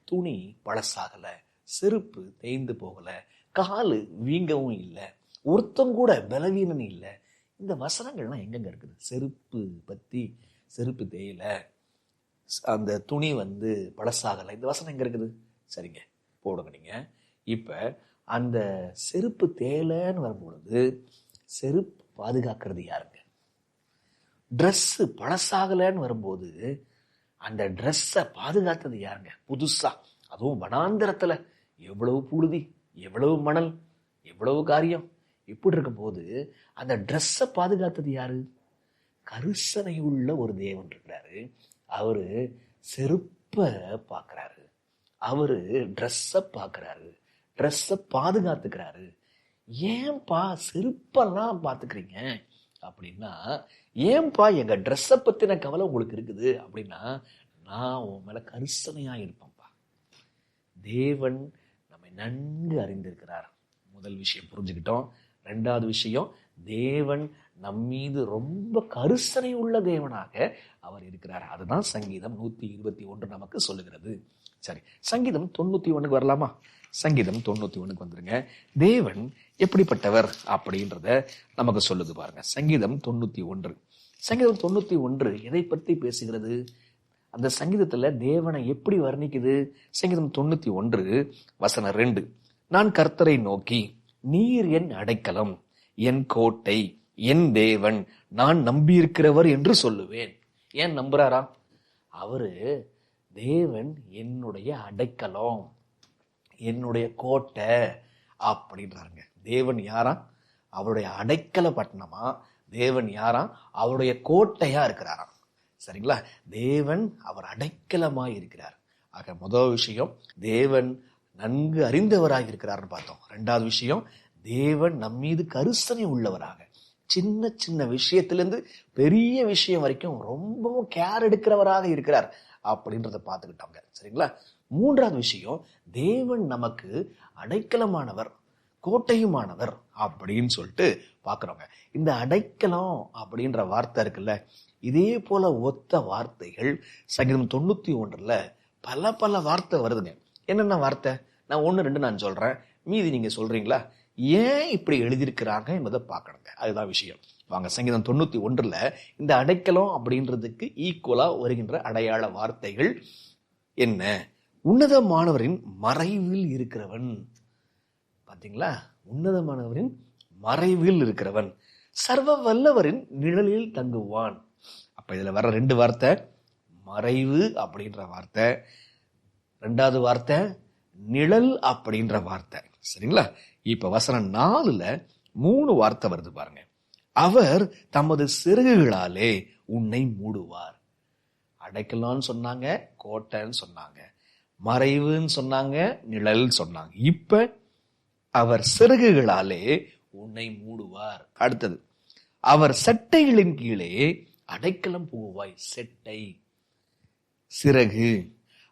துணி பழசாகல, செருப்பு தேய்ந்து போகல, காலு வீங்கவும் இல்லை, ஒருத்தம் கூட பலவீனம் இல்லை. இந்த வசனங்கள்லாம் எங்கெங்க இருக்குது? செருப்பு பத்தி, செருப்பு தேயல, அந்த துணி பழசாகல, இந்த வசனம் எங்க இருக்குது? சரிங்க, போடுங்க நீங்க. இப்ப அந்த செருப்பு தேயலன்னு வரும்பொழுது செருப்பு பாதுகாக்கிறது யாருங்க? ட்ரெஸ் பழசாகலன்னு வரும்போது அந்த ட்ரெஸ்ஸை பாதுகாத்தது யாருங்க? புதுசா, அதுவும் வனாந்திரத்துல எவ்வளவு புழுதி, எவ்வளவு மணல், எவ்வளவு காரியம், இப்படி இருக்கும் போது அந்த ட்ரெஸ்ஸை பாதுகாத்தது யாரு? கரிசனை உள்ள ஒரு தேவன் இருக்கிறாரு. அவரு செருப்பை பார்க்கிறாரு, அவரு ட்ரெஸ்ஸை பார்க்கிறாரு, ட்ரெஸ்ஸை பாதுகாத்துக்கிறாரு. ஏன்பா செருப்பெல்லாம் பார்த்துக்கிறீங்க அப்படின்னா, ஏன்பா எங்க ட்ரெஸ்ஸை பத்தின கவலை உங்களுக்கு இருக்குது அப்படின்னா, நான் உன் மேல கரிசனையா இருப்பேன்ப்பா. தேவன் நம்மை நன்கு அறிந்திருக்கிறார். முதல் விஷயம் புரிஞ்சுக்கிட்டோம். 2வது விஷயம், தேவன் நம்மீது ரொம்ப கரிசனை உள்ள தேவனாக அவர் இருக்கிறார். அதுதான் சங்கீதம் 121 நமக்கு சொல்லுகிறது. சரி, சங்கீதம் 91 வரலாமா? சங்கீதம் 91 வந்துருங்க. தேவன் எப்படிப்பட்டவர் அப்படின்றத நமக்கு சொல்லுது பாருங்க. சங்கீதம் 91. சங்கீதம் 91 எதை பற்றி பேசுகிறது? அந்த சங்கீதத்துல தேவனை எப்படி வர்ணிக்குது? சங்கீதம் 91 வசனம் 2, நான் கர்த்தரை நோக்கி, நீர் என் அடைக்கலம், என் கோட்டை, என் தேவன், நான் நம்பியிருக்கிறவர் என்று சொல்லுவேன். ஏன் நம்புறாரா? அவரு தேவன் என்னுடைய அடைக்கலம், என்னுடைய கோட்டை அப்படின்றாருங்க. தேவன் யாரா? அவருடைய அடைக்கல பட்டணமா? தேவன் யாரா? அவருடைய கோட்டையா இருக்கிறாராம். சரிங்களா? தேவன் அவர் அடைக்கலமாய் இருக்கிறார். ஆக முதல் விஷயம், தேவன் நன்கு அறிந்தவராக இருக்கிறார்னு பார்த்தோம். 2வது விஷயம், தேவன் நம்மீது கரிசனை உள்ளவராக, சின்ன சின்ன விஷயத்திலிருந்து பெரிய விஷயம் வரைக்கும் ரொம்பவும் கேர் எடுக்கிறவராக இருக்கிறார் அப்படின்றத பார்த்துக்கிட்டாங்க. சரிங்களா? 3வது விஷயம், தேவன் நமக்கு அடைக்கலமானவர், கோட்டையுமானவர் அப்படின்னு சொல்லிட்டு பார்க்குறோங்க. இந்த அடைக்கலம் அப்படின்ற வார்த்தை இருக்குல்ல, இதே போல ஒத்த வார்த்தைகள் சங்கீதம் 91 பல பல வார்த்தை வருதுங்க. என்னென்ன வார்த்தை? நான் 1 2 நான் சொல்றேன், மீதி நீங்க சொல்றீங்களா? ஏன் இப்படி எழுதியிருக்கிறாங்க என்பதை பார்க்கணுங்க. அதுதான் விஷயம். வாங்க, சங்கீதம் 91 இந்த அடைக்கலம் அப்படின்றதுக்கு ஈக்குவலா வருகின்ற அடையாள வார்த்தைகள் என்ன? உன்னதமானவரின் மறைவில் இருக்கிறவன். பாத்தீங்களா? உன்னதமானவரின் மறைவில் இருக்கிறவன், சர்வ வல்லவரின் நிழலில் தங்குவான். அப்ப இதுல வர 2 வார்த்தை, மறைவு அப்படின்ற வார்த்தை, 2வது வார்த்தை நிழல் அப்படின்ற வார்த்தை. சரிங்களா? இப்ப வசனம் 4 3 வார்த்தை வருது பாருங்க. அவர் தமது சிறகுகளாலே உன்னை மூடுவார். அடைக்கலான்னு சொன்னாங்க, கோட்டைன்னு சொன்னாங்க, மறைவுன்னு சொன்னாங்க, நிழல் சொன்னாங்க. இப்ப அவர் சிறகுகளாலே உன்னை மூடுவார். அடுத்தது, அவர் சட்டைகளின் கீழே அடைக்கலம் புகுவாய். செட்டை, சிறகு.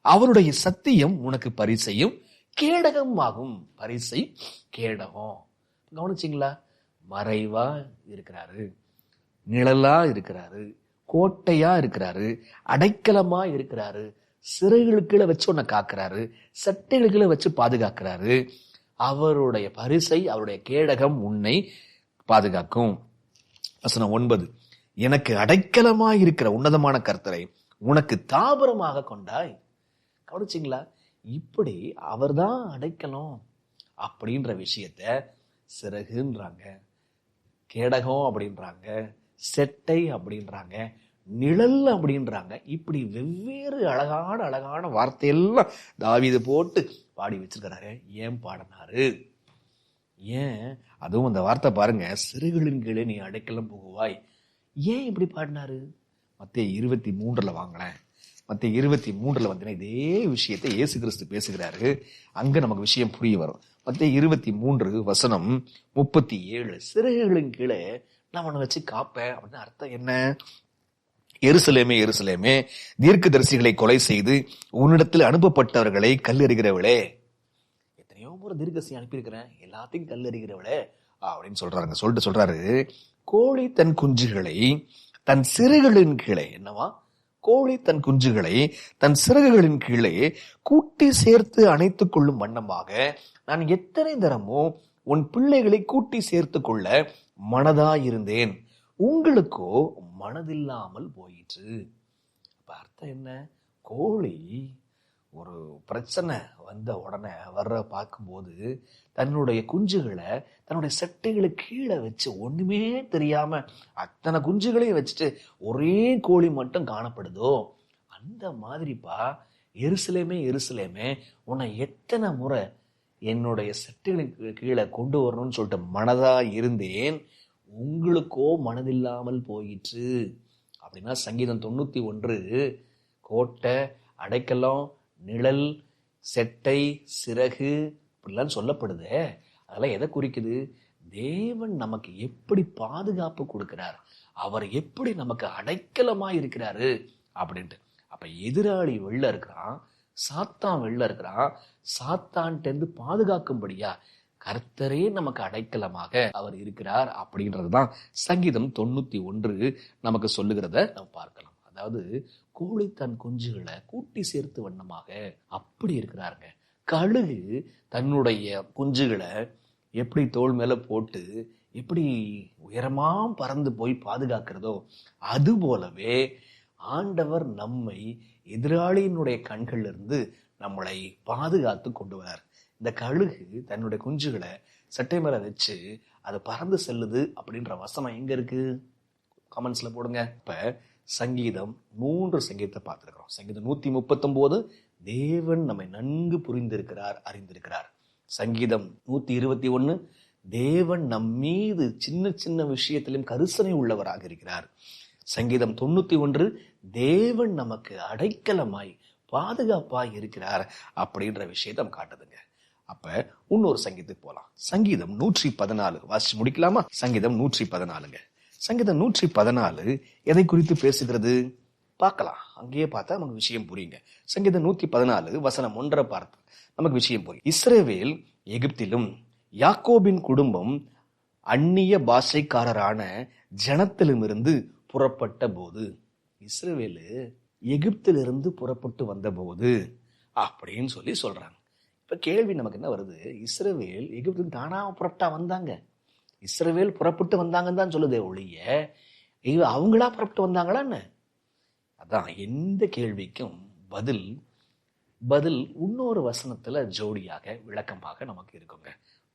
அவருடைய சத்தியம் உனக்கு பரிசையும் கேடகம் ஆகும். பரிசை, கேடகம். கவனிச்சிங்களா? மறைவா இருக்கிறாரு, நிழலா இருக்கிறாரு, கோட்டையா இருக்கிறாரு, அடைக்கலமா இருக்கிறாரு, சிறைகளுக்குள்ள வச்சு உன்னை காக்கிறாரு, சட்டைகளுக்குள்ள வச்சு பாதுகாக்கிறாரு. அவருடைய பரிசை, அவருடைய கேடகம் உன்னை பாதுகாக்கும். வசனம் 9, எனக்கு அடைக்கலமாய் இருக்கிற உன்னதமான கர்த்தரை உனக்கு தாபரமாக கொண்டாய். கவனிச்சிங்களா? இப்படி அவர்தான் அடைக்கலம் அப்படின்ற விஷயத்த சிறகுன்றாங்க, கேடகம் அப்படின்றாங்க, செட்டை அப்படின்றாங்க, நிழல் அப்படின்றாங்க. இப்படி வெவ்வேறு அழகான அழகான வார்த்தையெல்லாம் தாவீது போட்டு பாடி வச்சிருக்கிறாரு. ஏன் பாடினாரு? ஏன்? அதுவும் அந்த வார்த்தை பாருங்க, சிறுகளின் கீழே நீ அடைக்கலம் புகுவாய். ஏன் இப்படி பாடினாரு? மத்தேயு 23 வாங்களேன். மத்தேயு 23 வந்தீங்கன்னா இதே விஷயத்தை இயேசு கிறிஸ்து பேசுகிறாரு. அங்க நமக்கு விஷயம் புரிய வரும். மத்தேயு 23 வசனம் 37, சிறுகளின் கீழே நான் உன்னை வச்சு காப்பேன் அப்படின்னு அர்த்தம் என்ன? எருசலேமே, எருசலேமே, தீர்க்கதரிசிகளை கொலை செய்து உன்னிடத்தில் அனுப்பப்பட்டவர்களை கல்லெறிகிறவளே. எத்தனையோ முறை தீர்க்கதரிசி அனுப்பியிருக்கிறேன், எல்லாத்தையும் கல்லெறிகிறவளே அப்படின்னு சொல்லிட்டு சொல்றாரு, கோழி தன் குஞ்சுகளை தன் சிறகுகளின் கீழே, என்னவா? கோழி தன் குஞ்சுகளை தன் சிறகுகளின் கீழே கூட்டி சேர்த்து அணைத்துக் கொள்ளும் வண்ணமாக நான் எத்தனை தரமோ உன் பிள்ளைகளை கூட்டி சேர்த்து கொள்ள மனதாயிருந்தேன், உங்களுக்கோ மனதில்லாமல் போயிற்று. அப்ப அர்த்தம் என்ன? கோழி ஒரு பிரச்சனை வந்த உடனே பார்க்கும்போது தன்னுடைய குஞ்சுகளை தன்னுடைய சட்டைகளுக்கு கீழே வச்சு, ஒண்ணுமே தெரியாம அத்தனை குஞ்சுகளையும் வச்சுட்டு ஒரே கோழி மட்டும் காணப்படுதோ, அந்த மாதிரிப்பா எருசலேமே, எருசலேமே, உன்னை எத்தனை முறை என்னுடைய சட்டைகளுக்கு கீழே கொண்டு வரணும்னு சொல்லிட்டு மனதா இருந்தேன், உங்களுக்கோ மனதில்லாமல் போயிற்று. அப்படின்னா சங்கீதம் 91 கோட்டை, அடைக்கலம், நிழல், செட்டை, சிறகு இப்படிலாம் சொல்லப்படுது. அதெல்லாம் எதை குறிக்குது? தேவன் நமக்கு எப்படி பாதுகாப்பு கொடுக்கிறார், அவர் எப்படி நமக்கு அடைக்கலமா இருக்கிறாரு அப்படின்ட்டு. அப்ப எதிராளி வெளில இருக்கிறான், சாத்தான் வெளில இருக்கிறான், சாத்தான்ட்டு பாதுகாக்கும்படியா கர்த்தரே நமக்கு அடைக்கலமாக அவர் இருக்கிறார் அப்படின்றதுதான் சங்கீதம் 91 நமக்கு சொல்லுகிறத நம்ம பார்க்கலாம். அதாவது கோழி தன் குஞ்சுகளை கூட்டி சேர்த்து வண்ணமாக அப்படி இருக்கிறாருங்க. கழுகு தன்னுடைய குஞ்சுகளை எப்படி தோள் மேல போட்டு எப்படி உயரமா பறந்து போய் பாதுகாக்கிறதோ, அது போலவே ஆண்டவர் நம்மை எதிராளியினுடைய கண்கள்ல இருந்து நம்மளை பாதுகாத்து கொண்டு வரார். இந்த கழுகு தன்னுடைய குஞ்சுகளை சட்டை மேல வச்சு அது பறந்து செல்லுது அப்படின்ற வசனம் எங்க இருக்கு? கமெண்ட்ஸ்ல போடுங்க. இப்ப சங்கீதம் 3 சங்கீதத்தை பார்த்திருக்கிறோம். சங்கீதம் 139 தேவன் நம்மை நன்கு புரிந்திருக்கிறார், அறிந்திருக்கிறார். சங்கீதம் 121 தேவன் நம் மீது சின்ன சின்ன விஷயத்திலும் கரிசனை உள்ளவராக இருக்கிறார். சங்கீதம் 91 தேவன் நமக்கு அடைக்கலமாய் பாதுகாப்பாய் இருக்கிறார் அப்படின்ற விஷயத்தை காட்டுதுங்க. அப்ப இன்னொரு சங்கீதத்துக்கு போலாம். சங்கீதம் 114 வாசிச்சு முடிக்கலாமா? சங்கீதம் 114ங்க. சங்கீதம் 114 எதை குறித்து பேசுகிறது பார்க்கலாம். அங்கேயே பார்த்தா நமக்கு விஷயம் புரியுங்க. சங்கீதம் 114 வசனம் 1 பார்த்து நமக்கு விஷயம் புரியும். இஸ்ரவேல் எகிப்திலும் யாக்கோபின் குடும்பம் அந்நிய பாஷைக்காரரான ஜனத்திலுமிருந்து புறப்பட்ட போது, இஸ்ரவேலு எகிப்திலிருந்து புறப்பட்டு வந்த போது அப்படின்னு சொல்றாங்க. இப்ப கேள்வி நமக்கு என்ன வருது? இஸ்ரவேல் எகிப்து தானா புறப்பட்டா வந்தாங்க? இஸ்ரவேல் புறப்பட்டு வந்தாங்கன்னு தான் சொல்லுதே ஒழிய அவங்களா புறப்பட்டு வந்தாங்களான்னு. அதான் எந்த கேள்விக்கும் பதில் இன்னொரு வசனத்துல ஜோடியாக விளக்கமாக நமக்கு இருக்குங்க.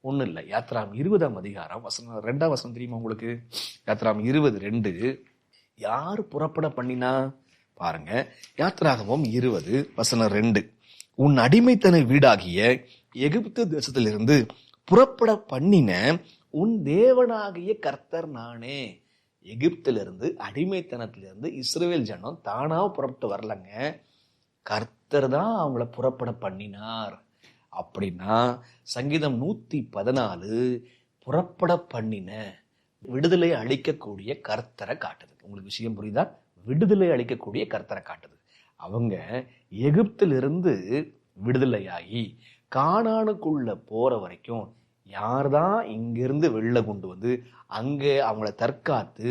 ஒன்னும் இல்லை, யாத்ராம் 20ஆம் அதிகாரம் வசனம் 2ஆம் வசனம் தெரியுமா உங்களுக்கு? யாத்ராம் 20:2 யாரு புறப்பட பண்ணினா பாருங்க. யாத்ராகமம் 20 வசனம் 2 உன் அடிமைத்தன வீடாகிய எகிப்து தேசத்திலிருந்து புறப்பட பண்ணின உன் தேவனாகிய கர்த்தர் நானே. எகிப்திலிருந்து அடிமைத்தனத்திலிருந்து இஸ்ரவேல் ஜனம் தானா புறப்பட்டு வரலங்க, கர்த்தர் தான் அவங்கள புறப்பட பண்ணினார். அப்படின்னா சங்கீதம் 114 புறப்பட பண்ணின விடுதலை அளிக்கக்கூடிய கர்த்தரை காட்டுது. உங்களுக்கு விஷயம் புரியுதா? விடுதலை அளிக்கக்கூடிய கர்த்தரை காட்டுது. அவங்க எகிப்திலிருந்து விடுதலையாகி கானானுக்குள்ள போற வரைக்கும் யார்தான் இங்கிருந்து வெளில கொண்டு வந்து அங்க அவங்கள தற்காத்து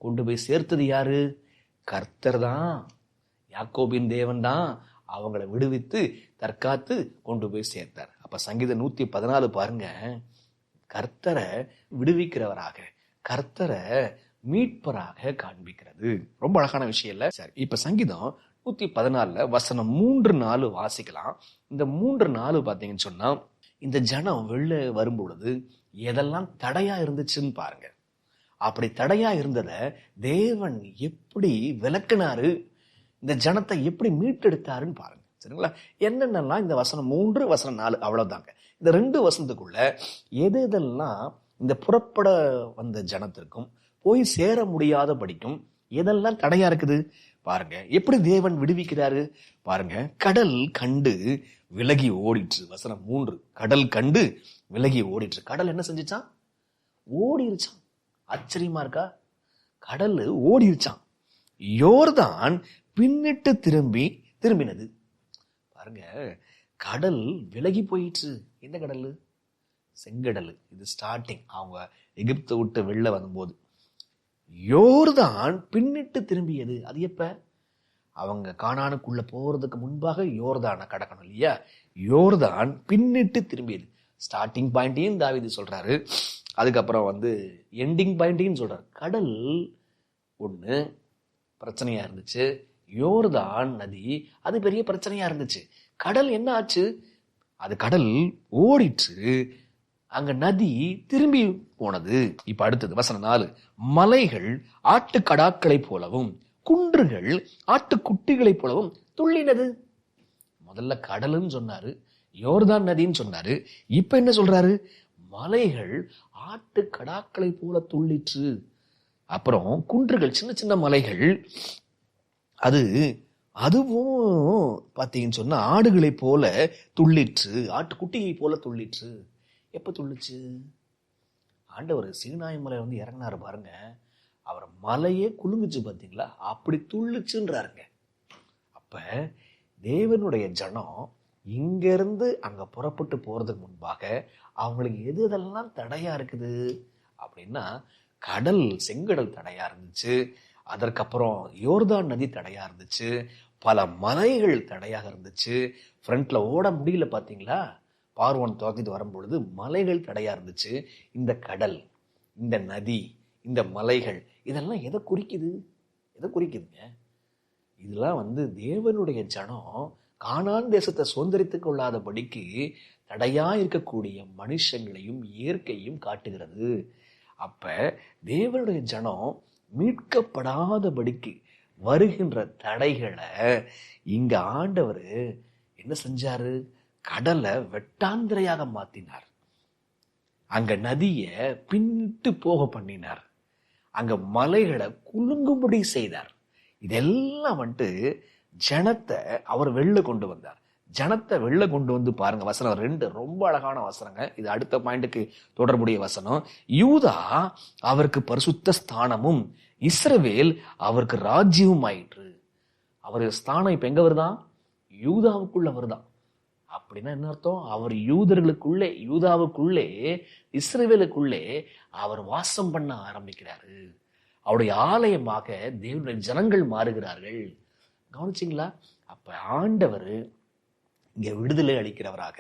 கொண்டு போய் சேர்த்தது யாரு? கர்த்தர் தான். யாக்கோபின் தேவன் தான் அவங்கள விடுவித்து தற்காத்து கொண்டு போய் சேர்த்தார். அப்ப சங்கீதம் 114 பாருங்க, கர்த்தரை விடுவிக்கிறவராக, கர்த்தரை மீட்பராக காண்பிக்கிறது. ரொம்ப அழகான விஷயம் இல்ல? சரி, இப்ப சங்கீதம் 114 வசனம் 3-4 வாசிக்கலாம். இந்த 3-4 பாத்தீங்கன்னு சொன்னா, இந்த ஜனம் வெளில வரும் பொழுது எதெல்லாம் தடையா இருந்துச்சுன்னு பாருங்க. அப்படி தடையா இருந்தத தேவன் எப்படி விலக்கினாரு, இந்த ஜனத்தை எப்படி மீட்டெடுத்தாருன்னு பாருங்க. சரிங்களா? என்னென்னலாம் இந்த வசனம் 3 வசனம் 4 அவ்வளவுதாங்க. இந்த 2 வசனத்துக்குள்ள எது எதெல்லாம் இந்த புறப்பட வந்த ஜனத்திற்கும் போய் சேர முடியாத படிக்கும் எதெல்லாம் தடையா இருக்குது பாருங்க. எப்படி தேவன் விடுவிக்கிறாரு பாருங்க. கடல் கண்டு விலகி ஓடிற்று. வசனம் 3, கடல் கண்டு விலகி ஓடிற்று. கடல் என்ன செஞ்சுச்சான்? ஓடிருச்சான். ஆச்சரியமா இருக்கா? கடல் ஓடிருச்சான். யோர்தான் பின்னிட்டு திரும்பினது. பாருங்க, கடல் விலகி போயிற்று. எந்த கடல்? செங்கடல். இது ஸ்டார்டிங், அவங்க எகிப்தை விட்டு வெளில வரும்போது. யோர்தான் பின்னிட்டு திரும்பியது. அது எப்ப? அவங்க கானானுக்குள்ள போறதுக்கு முன்பாக யோர்தானை கடக்கணும் இல்லையா? யோர்தான் பின்னிட்டு திரும்பியது. ஸ்டார்டிங் பாயிண்டையும் தாவீது சொல்றாரு, அதுக்கப்புறம் எண்டிங் பாயிண்டையும் சொல்றாரு. கடல் ஒண்ணு பிரச்சனையா இருந்துச்சு, யோர்தான் நதி அது பெரிய பிரச்சனையா இருந்துச்சு. கடல் என்ன ஆச்சு? அது கடல் ஓடிற்று, அங்க நதி திரும்பி போனது. இப்ப அடுத்தது வசனம் 4, மலைகள் ஆட்டுக்கடாக்களை போலவும் குன்றுகள் ஆட்டுக்குட்டிகளை போலவும் துள்ளினது. முதல்ல கடலுன்னு சொன்னாரு, யோர்தான் நதின்னு சொன்னாரு. இப்ப என்ன சொல்றாரு? மலைகள் ஆட்டுக்கடாக்களை போல துள்ளிற்று. அப்புறம் குன்றுகள், சின்ன சின்ன மலைகள், அதுவும் பாத்தீங்கன்னு சொன்னா ஆடுகளை போல துள்ளிற்று, ஆட்டுக்குட்டியை போல துள்ளிற்று. எப்ப துள்ளுச்சு? ஆண்டவர் சீனாய் மலை இறங்கினாரு பாருங்க, அவர் மலையே குலுங்குச்சு பாத்தீங்களா? அப்படி துள்ளுச்சுன்றாருங்க. அப்ப தேவனுடைய ஜனம் இங்க இருந்து அங்க புறப்பட்டு போறதுக்கு முன்பாக அவங்களுக்கு எது எதெல்லாம் தடையா இருக்குது அப்படின்னா, கடல், செங்கடல் தடையா இருந்துச்சு, அதற்கப்புறம் யோர்தான் நதி தடையா இருந்துச்சு, பல மலைகள் தடையாக இருந்துச்சு, ஃப்ரண்ட்ல ஓட முடியல பாத்தீங்களா? பார்வோன் துரத்திட்டு வரும்பொழுது மலைகள் தடையா இருந்துச்சு. இந்த கடல், இந்த நதி, இந்த மலைகள் இதெல்லாம் எதை குறிக்குது? எதை குறிக்குதுங்க? இதெல்லாம் தேவனுடைய ஜனம் கானான் தேசத்தை சுதந்திரித்துக் கொள்ளாதபடிக்கு தடையா இருக்கக்கூடிய மனுஷங்களையும் இயற்கையும் காட்டுகிறது. அப்ப தேவனுடைய ஜனம் மீட்கப்படாதபடிக்கு வருகின்ற தடைகளை இங்க ஆண்டவர் என்ன செஞ்சாரு? கடலை வெட்டாந்திரையாக மாத்தினார், அங்க நதிய பின்னிட்டு போக பண்ணினார், அங்க மலைகளை குலுங்கும்படி செய்தார். இதெல்லாம் ஜனத்தை அவர் வெளில கொண்டு வந்தார். ஜனத்தை வெளில கொண்டு வந்து பாருங்க, வசனம் 2 ரொம்ப அழகான வசனங்க. இது அடுத்த பாயிண்ட்டுக்கு தொடர்புடைய வசனம். யூதா அவருக்கு பரிசுத்த ஸ்தானமும் இஸ்ரவேல் அவருக்கு ராஜ்யமும் ஆயிற்று. அவர் ஸ்தானம் இப்ப எங்க வருதான்? யூதாவுக்குள்ள வருதான். அப்படின்னா என்ன அர்த்தம்? அவர் யூதர்களுக்குள்ளே, யூதாவுக்குள்ளே, இஸ்ரவேலுக்குள்ளே அவர் வாசம் பண்ண ஆரம்பிக்கிறாரு. அவருடைய ஆலயமாக தேவனுடைய ஜனங்கள் மாறுகிறார்கள். கவனிச்சிங்களா? அப்ப ஆண்டவர் இங்க விடுதலை அளிக்கிறவராக,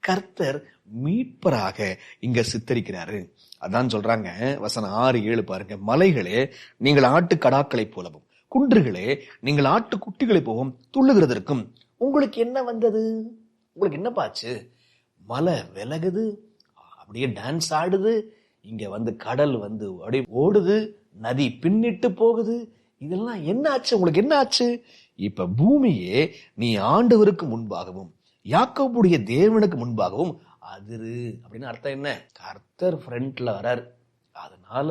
கர்த்தர் மீட்பராக இங்க சித்தரிக்கிறாரு. அதான் சொல்றாங்க வசனம் 6-7 பாருங்க. மலைகளே நீங்கள் ஆட்டுக்கடாக்களை போலவும், குன்றுகளே நீங்கள் ஆட்டுக்குட்டிகளை போகவும் துள்ளுகிறதற்கும் உங்களுக்கு என்ன வந்தது? உங்களுக்கு என்ன பாச்சு? மலை விலகுது, அப்படியே டான்ஸ் ஆடுது, இங்க கடல் அப்படியே ஓடுது, நதி பின்னிட்டு போகுது. இதெல்லாம் என்ன ஆச்சு? உங்களுக்கு என்ன ஆச்சு? இப்ப பூமியே நீ ஆண்டவருக்கு முன்பாகவும் யாக்கோபுடைய தேவனுக்கு முன்பாகவும் அதிரு. அப்படின்னு அர்த்தம் என்ன? கர்த்தர் ஃப்ரண்ட்ல வரார், அதனால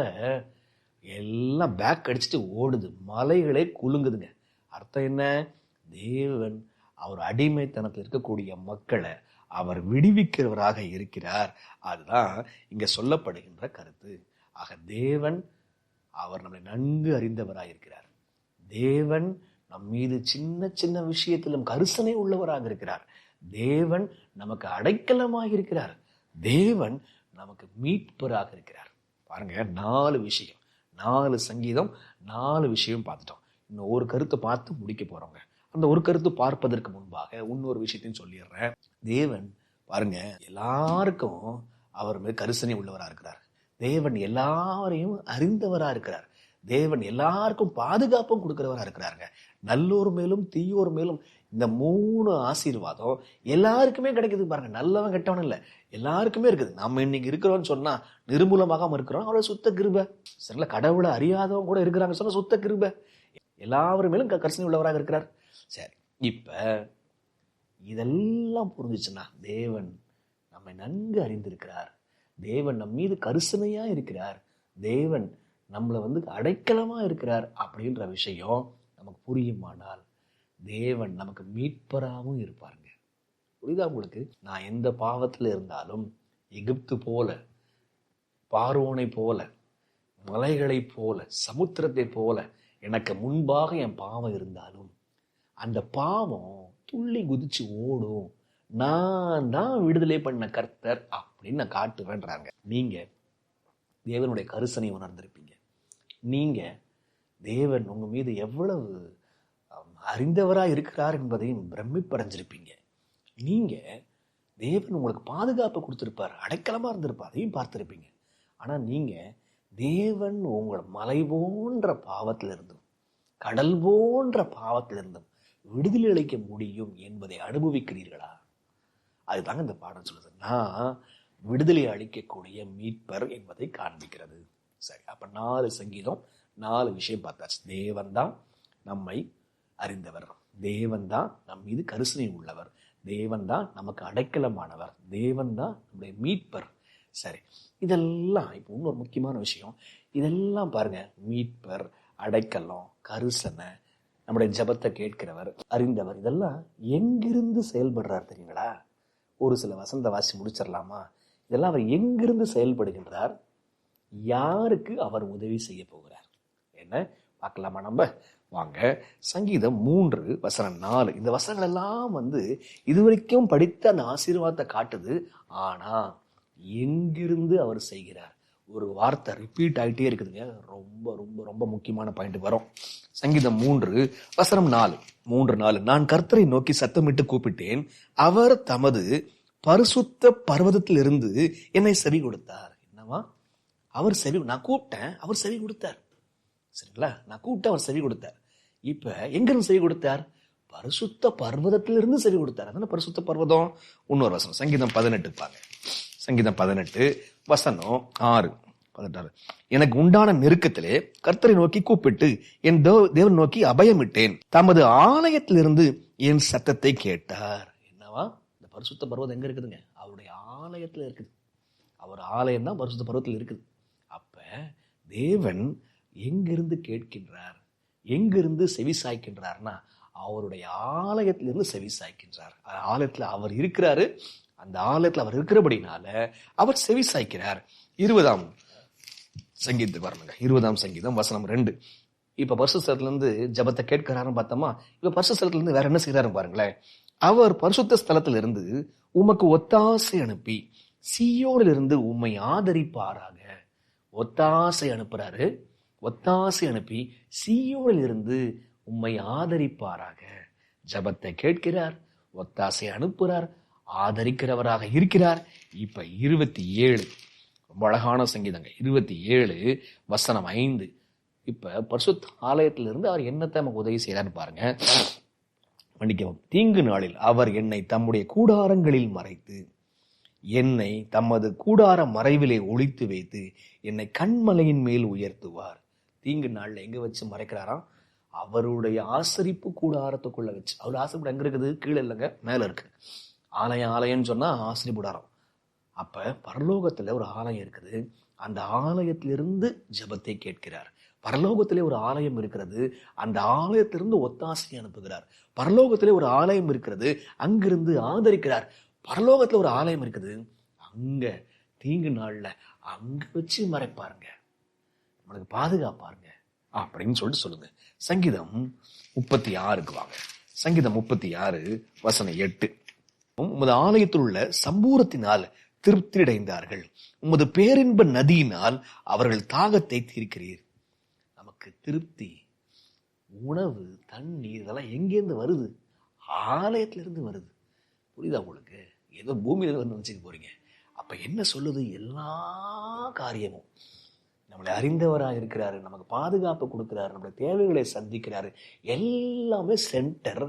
எல்லாம் பேக் அடிச்சுட்டு ஓடுது, மலைகளே குலுங்குதுங்க. அர்த்தம் என்ன? தேவன் அவர் அடிமைத்தனத்தில் இருக்கக்கூடிய மக்களை அவர் விடுவிக்கிறவராக இருக்கிறார். அதுதான் இங்க சொல்லப்படுகின்ற கருத்து. ஆக தேவன் அவர் நம்மை நன்கு அறிந்தவராயிருக்கிறார். தேவன் நம் மீது சின்ன சின்ன விஷயத்திலும் கரிசனை உள்ளவராக இருக்கிறார். தேவன் நமக்கு அடைக்கலமாக இருக்கிறார். தேவன் நமக்கு மீட்பராக இருக்கிறார். பாருங்க, 4 விஷயம், 4 சங்கீதம், 4 விஷயம் பார்த்துட்டோம். இன்னும் ஒரு கருத்தை பார்த்து முடிக்க போறோங்க. அந்த ஒரு கருத்து பார்ப்பதற்கு முன்பாக இன்னொரு விஷயத்தையும் சொல்லிடுறேன். தேவன் பாருங்க, எல்லாருக்கும் அவர் மேல் கரிசனை உள்ளவராக இருக்கிறார். தேவன் எல்லாரையும் அறிந்தவராக இருக்கிறார். தேவன் எல்லாருக்கும் பாதுகாப்பும் கொடுக்கிறவராக இருக்கிறாருங்க. நல்லோர் மேலும் தீயோர் மேலும் இந்த 3 ஆசீர்வாதம் எல்லாருக்குமே கிடைக்குது. பாருங்க, நல்லவன் கெட்டவன் இல்லை, எல்லாருக்குமே இருக்குது. நம்ம இன்னைக்கு இருக்கிறோம்னு சொன்னா நிர்மூலமாக இருக்கிறோம், அவரோட சுத்த கிருபை. சரிங்களா? கடவுளை அறியாதவங்க கூட இருக்கிறாங்க சொன்னா சுத்த கிருபை. எல்லாரும் மேலும் கரிசனை உள்ளவராக இருக்கிறார். சரி, இப்ப இதெல்லாம் புரிஞ்சிச்சுன்னா தேவன் நம்மை நன்கு அறிந்திருக்கிறார். தேவன் நம் மீது கரிசனையா இருக்கிறார். தேவன் நம்மளை அடைக்கலமா இருக்கிறார் அப்படின்ற விஷயம் நமக்கு புரியுமானால் தேவன் நமக்கு மீட்பராகவும் இருப்பாருங்க. புரியுதா உங்களுக்கு? நான் எந்த பாவத்தில் இருந்தாலும், எகிப்து போல, பார்வோனை போல, மலைகளை போல, சமுத்திரத்தை போல எனக்கு முன்பாக என் பாவம் இருந்தாலும் அந்த பாவம் துள்ளி குதிச்சு ஓடும். நான் தான் விடுதலை பண்ண கர்த்தர் அப்படின்னு நான் காட்டுவேன்றாங்க. நீங்க தேவனுடைய கரிசனை உணர்ந்திருப்பீங்க. நீங்க தேவன் உங்க மீது எவ்வளவு அறிந்தவராக இருக்கிறார் என்பதையும் பிரமிப்படைஞ்சிருப்பீங்க. நீங்க தேவன் உங்களுக்கு பாதுகாப்பு கொடுத்திருப்பார், அடைக்கலமா இருந்திருப்பார், அதையும் பார்த்திருப்பீங்க. ஆனா நீங்க தேவன் உங்களை மலை போன்ற பாவத்திலிருந்தும் கடல் போன்ற பாவத்திலிருந்தும் விடுதலை அளிக்க முடியும் என்பதை அனுபவிக்கிறீர்களா? அதுதாங்க இந்த பாடம் சொல்லுது. நான் விடுதலை அளிக்கக்கூடிய மீட்பர் என்பதை காண்பிக்கிறது. சரி, அப்ப 4 சங்கீதம், 4 விஷயம் பார்த்தாச்சு. தேவன் தான் நம்மை அறிந்தவர், தேவன் தான் நம் மீது கரிசனை உள்ளவர், தேவன் தான் நமக்கு அடைக்கலமானவர், தேவன் தான் நம்முடைய மீட்பர். சரி, இதெல்லாம் இப்போ இன்னொரு முக்கியமான விஷயம். இதெல்லாம் பாருங்க, மீட்பர், அடைக்கலம், கரிசனை, நம்முடைய ஜபத்தை கேட்கிறவர், அறிந்தவர், இதெல்லாம் எங்கிருந்து செயல்படுறார் தெரியுங்களா? ஒரு சில வசந்த வாசி முடிச்சிடலாமா? இதெல்லாம் அவர் எங்கிருந்து செயல்படுகின்றார்? யாருக்கு அவர் உதவி செய்ய போகிறார்? என்ன பார்க்கலாமா? நம்ம வாங்க, சங்கீதம் 3:4. இந்த வசனங்கள் எல்லாம் இதுவரைக்கும் படித்த அந்த ஆசீர்வாதத்தை காட்டுது. ஆனா எங்கிருந்து அவர் செய்கிறார்? ஒரு வார்த்தை ரிப்பீட் ஆகிட்டே இருக்குதுங்க. ரொம்ப ரொம்ப ரொம்ப முக்கியமான பாயிண்ட் வரும். சங்கீதம் 3:4. 3:4. நான் கர்த்தரை நோக்கி சத்தமிட்டு கூப்பிட்டேன், அவர் தமது பரிசுத்த பர்வதத்தில் இருந்து என்னை செவி கொடுத்தார். என்னவா? அவர் செவி, நான் கூப்பிட்டேன், அவர் செவி கொடுத்தார். சரிங்களா? நான் கூப்பிட்டேன், அவர் செவி கொடுத்தார். இப்ப எங்கிருந்து செவி கொடுத்தார்? பரிசுத்த பர்வதத்திலிருந்து செவி கொடுத்தார். அதனால பரிசுத்த பர்வதம். இன்னொரு வசனம், சங்கீதம் 18 பாங்க. சங்கீதம் 18:6-16. எனக்கு உண்டான நெருக்கத்திலே கர்த்தரை நோக்கி கூப்பிட்டு என் தேவன் நோக்கி அபயமிட்டேன், தமது ஆலயத்திலிருந்து என் சத்தத்தை கேட்டார். என்னவா? இந்த பரிசுத்த பர்வதம் எங்க இருக்குதுங்க? அவருடைய ஆலயத்துல இருக்குது. அவர் ஆலயம் தான் பரிசுத்த பர்வத்தில் இருக்குது. அப்ப தேவன் எங்கிருந்து கேட்கின்றார், எங்கிருந்து செவி சாய்க்கின்றார்னா அவருடைய ஆலயத்திலிருந்து செவி சாய்க்கின்றார். ஆலயத்துல அவர் இருக்கிறாரு. அந்த ஆலயத்துல அவர் இருக்கிறபடினால அவர் செவி சாய்க்கிறார். 20ஆம் சங்கீதத்துக்கு வரணுங்க. 20ஆம் சங்கீதம் வசனம் 2. இப்ப பரிசுத்தத்துல இருந்து ஜபத்தை கேட்கிறாருன்னு பார்த்தோமா? இப்ப பரிசுத்தத்துல இருந்து வேற என்ன செய்யறாரு பாருங்களேன். அவர் பரிசுத்த ஸ்தலத்துல இருந்து உமக்கு ஒத்தாசை அனுப்பி சீயோனிலிருந்து உம்மை ஆதரிப்பாராக. ஒத்தாசை அனுப்புறாரு. ஒத்தாசை அனுப்பி சீயோனில் இருந்து உம்மை ஆதரிப்பாராக. ஜபத்தை கேட்கிறார், ஒத்தாசை அனுப்புறார், ஆதரிக்கிறவராக இருக்கிறார். இப்ப 27 ரொம்ப அழகான சங்கீதங்க. 27:5. இப்ப பரிசுத்த ஆலயத்திலிருந்து அவர் என்னத்தை நமக்கு உதவி செய்யறான்னு பாருங்க. மன்னிக்கவும். தீங்கு நாளில் அவர் என்னை தம்முடைய கூடாரங்களில் மறைத்து, என்னை தமது கூடார மறைவிலே ஒளித்து வைத்து, என்னை கண்மலையின் மேல் உயர்த்துவார். தீங்கு நாள்ல எங்க வச்சு மறைக்கிறாராம்? அவருடைய ஆசரிப்பு கூடாரத்துக்குள்ள வச்சு. அவர் ஆசரிப்பு எங்க இருக்குது? கீழே இல்லைங்க, மேல இருக்கு. ஆலயம்னு சொன்னா ஆசரிப்புடாரம். அப்ப பரலோகத்துல ஒரு ஆலயம் இருக்குது. அந்த ஆலயத்திலிருந்து ஜபத்தை கேட்கிறார். பரலோகத்திலே ஒரு ஆலயம் இருக்கிறது. அந்த ஆலயத்திலிருந்து ஒத்தாசை அனுப்புகிறார். பரலோகத்திலே ஒரு ஆலயம் இருக்கிறது. அங்கிருந்து ஆதரிக்கிறார். பரலோகத்துல ஒரு ஆலயம் இருக்குது. அங்க தீங்கு நாள்ல அங்க வச்சு மறைப்பாருங்க. நம்மளுக்கு பாதுகாப்பாருங்க அப்படின்னு சொல்லிட்டு சொல்லுங்க. சங்கீதம் 36க்கு வாங்க. சங்கீதம் 36 வசனம் 8. உமது ஆலயத்தில் உள்ள சம்பூரத்தினால் திருப்தி அடைந்தார்கள், உமது பேரின்ப நதியினால் அவர்கள் தாகத்தை தீர்க்கிறீர். நமக்கு திருப்தி, உணவு, தண்ணீர் இதெல்லாம் எங்கேருந்து வருது? ஆலயத்திலிருந்து வருது. புரியுதா உங்களுக்கு? ஏதோ பூமியில வந்து நினைச்சுக்க போறீங்க. அப்ப என்ன சொல்லுது? எல்லா காரியமும் நம்மளை அறிந்தவராக இருக்கிறாரு, நமக்கு பாதுகாப்பு கொடுக்கிறாரு, நம்முடைய தேவைகளை சந்திக்கிறாரு. எல்லாமே சென்டர்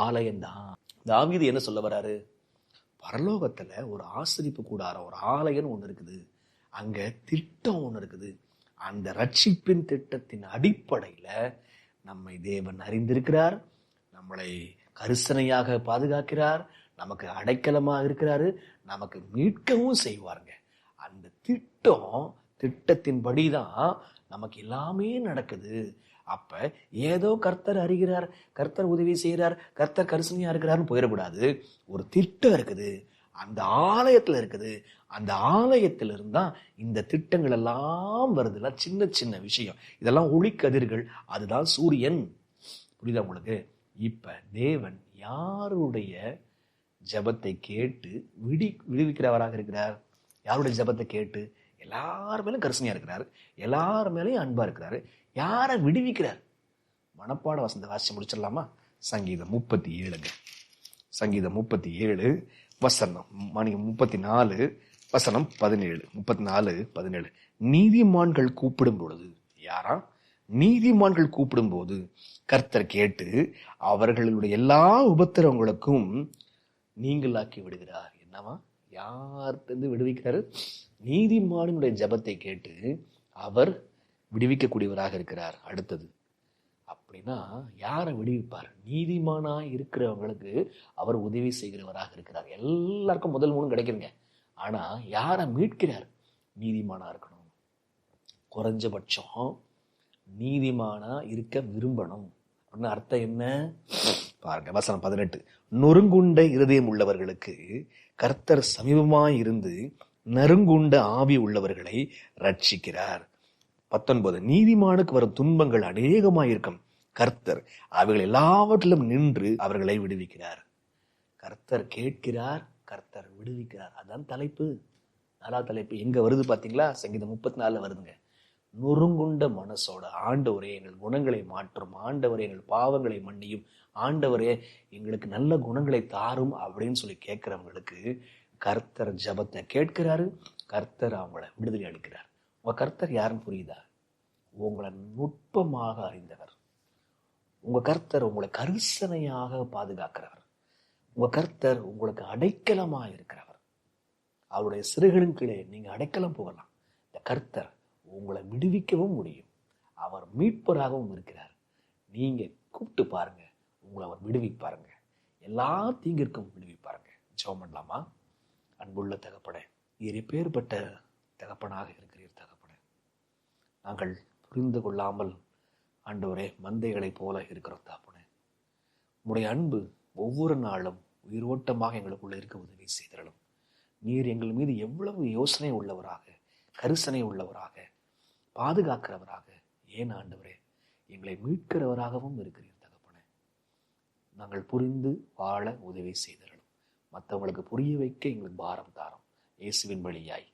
ஆலயம்தான். தாவீது என்ன சொல்ல வராரு? பரலோகத்துல ஒரு ஆசரிப்பு கூடாரம், ஒரு ஆலயம் ஒண்ணு இருக்குது, அங்க திட்டம் ஒண்ணு இருக்குது. அந்த ரட்சிப்பின் திட்டத்தின் அடிப்படையில நம்மை தேவன் அறிந்திருக்கிறார், நம்மளை கரிசனையாக பாதுகாக்கிறார், நமக்கு அடைக்கலமாக இருக்கிறாரு, நமக்கு மீட்கவும் செய்வாருங்க. அந்த திட்டத்தின்படிதான் நமக்கு எல்லாமே நடக்குது. அப்ப ஏதோ கர்த்தர் அறிகிறார், கர்த்தர் உதவி செய்யறார், கர்த்தர் கரிசனையா இருக்கிறாருன்னு போயிடக்கூடாது. ஒரு திட்டம் இருக்குது, அந்த ஆலயத்துல இருக்குது. அந்த ஆலயத்திலிருந்து தான் இந்த திட்டங்கள் எல்லாம் வருதுல. சின்ன சின்ன விஷயம் இதெல்லாம் ஒளிக்கதிர்கள், அதுதான் சூரியன். புரியுதா உங்களுக்கு? இப்ப தேவன் யாருடைய ஜெபத்தை கேட்டு விடுவிக்கிறவராக இருக்கிறார்? யாருடைய ஜெபத்தை கேட்டு? எல்லார் மேலும் கரிசனையா இருக்கிறாரு, எல்லார் மேலேயும் அன்பா இருக்கிறாரு. யாரை விடுவிக்கிறார்? மனப்பாட வசந்த வாசி முடிச்சிடலாமா? சங்கீதம் 37ங்க. சங்கீதம் 37 வசனம் 34 வசனம் 17. 34:17. நீதிமான்கள் கூப்பிடும் பொழுது, யாரா? நீதிமான்கள் கூப்பிடும் போது கர்த்தர் கேட்டு அவர்களுடைய எல்லா உபத்திரவங்களுக்கும் நீங்களாக்கி விடுகிறார். என்னவா? யார்கிட்ட விடுவிக்கிறாரு? நீதிமானுடைய ஜெபத்தை கேட்டு அவர் விடுவிக்கக்கூடியவராக இருக்கிறார். அடுத்தது அப்படின்னா யாரை விடுவிப்பார்? நீதிமானா இருக்கிறவங்களுக்கு அவர் உதவி செய்கிறவராக இருக்கிறார். எல்லாருக்கும் முதல் 3 கிடைக்குங்க. ஆனா யாரை மீட்கிறார்? நீதிமானா இருக்கணும். குறைஞ்சபட்சம் நீதிமானா இருக்க விரும்பணும். அப்படின்னு அர்த்தம் என்ன பாருங்க. வசனம் 18. நொறுங்குண்ட இருதயம் உள்ளவர்களுக்கு கர்த்தர் சமீபமாய் இருந்து நறுங்குண்ட ஆவி உள்ளவர்களை ரட்சிக்கிறார். 19. நீதிமானுக்கு வரும் துன்பங்கள் அநேகமாயிருக்கும், கர்த்தர் அவைகள் எல்லாவற்றிலும் நின்று அவர்களை விடுவிக்கிறார். கர்த்தர் கேட்கிறார், கர்த்தர் விடுவிக்கிறார். அதான் தலைப்பு. 4வது தலைப்பு எங்க வருது பாத்தீங்களா? சங்கீதம் 34 வருதுங்க. நொறுங்குண்ட மனசோட, ஆண்டவரே எங்கள் குணங்களை மாற்றும், ஆண்டவரே எங்கள் பாவங்களை மன்னியும், ஆண்டவரே எங்களுக்கு நல்ல குணங்களை தாரும் அப்படின்னு சொல்லி கேட்கிறவங்களுக்கு கர்த்தர் ஜெபத்தை கேட்கிறாரு, கர்த்தர் அவங்கள விடுதலை அளிக்கிறார். உங்க கர்த்தர் யாருன்னு புரியுதா? உங்களை நுட்பமாக அறிந்தவர். உங்க கர்த்தர் உங்களை கரிசனையாக பாதுகாக்கிறவர். உங்க கர்த்தர் உங்களுக்கு அடைக்கலமாக இருக்கிறவர். அவருடைய சிறுகளின் கீழே நீங்க அடைக்கலம் போகலாம். இந்த கர்த்தர் உங்களை விடுவிக்கவும் முடியும். அவர் மீட்பராகவும் இருக்கிறார். நீங்க கூப்பிட்டு பாருங்க, உங்களை அவர் விடுவிப்பாருங்க. எல்லா தீங்கிற்கும் விடுவிப்பாருங்க. ஜெபம் பண்ணலாமா? அன்புள்ள தகப்பனே, நீர் எப்பேற்பட்ட தகப்பனாக இருக்கிறீர் தகப்பனே. நாங்கள் புரிந்து கொள்ளாமல் ஆண்டவரே மந்தைகளைப் போல இருக்கிறோம் தகப்பனே. உம்முடைய அன்பு ஒவ்வொரு நாளும் உயிரோட்டமாக எங்களுக்குள்ள இருக்க உதவி செய்திடலும். நீர் எங்கள் மீது எவ்வளவு யோசனை உள்ளவராக, கரிசனை உள்ளவராக, பாதுகாக்கிறவராக, ஏன் ஆண்டவரே எங்களை மீட்கிறவராகவும் இருக்கிறீர் தகப்பனே. நாங்கள் புரிந்து வாழ உதவி செய்திடலும். மற்றவங்களுக்கு புரிய வைக்க எங்களுக்கு பாரம் தாரும். இயேசுவின் வழியாய்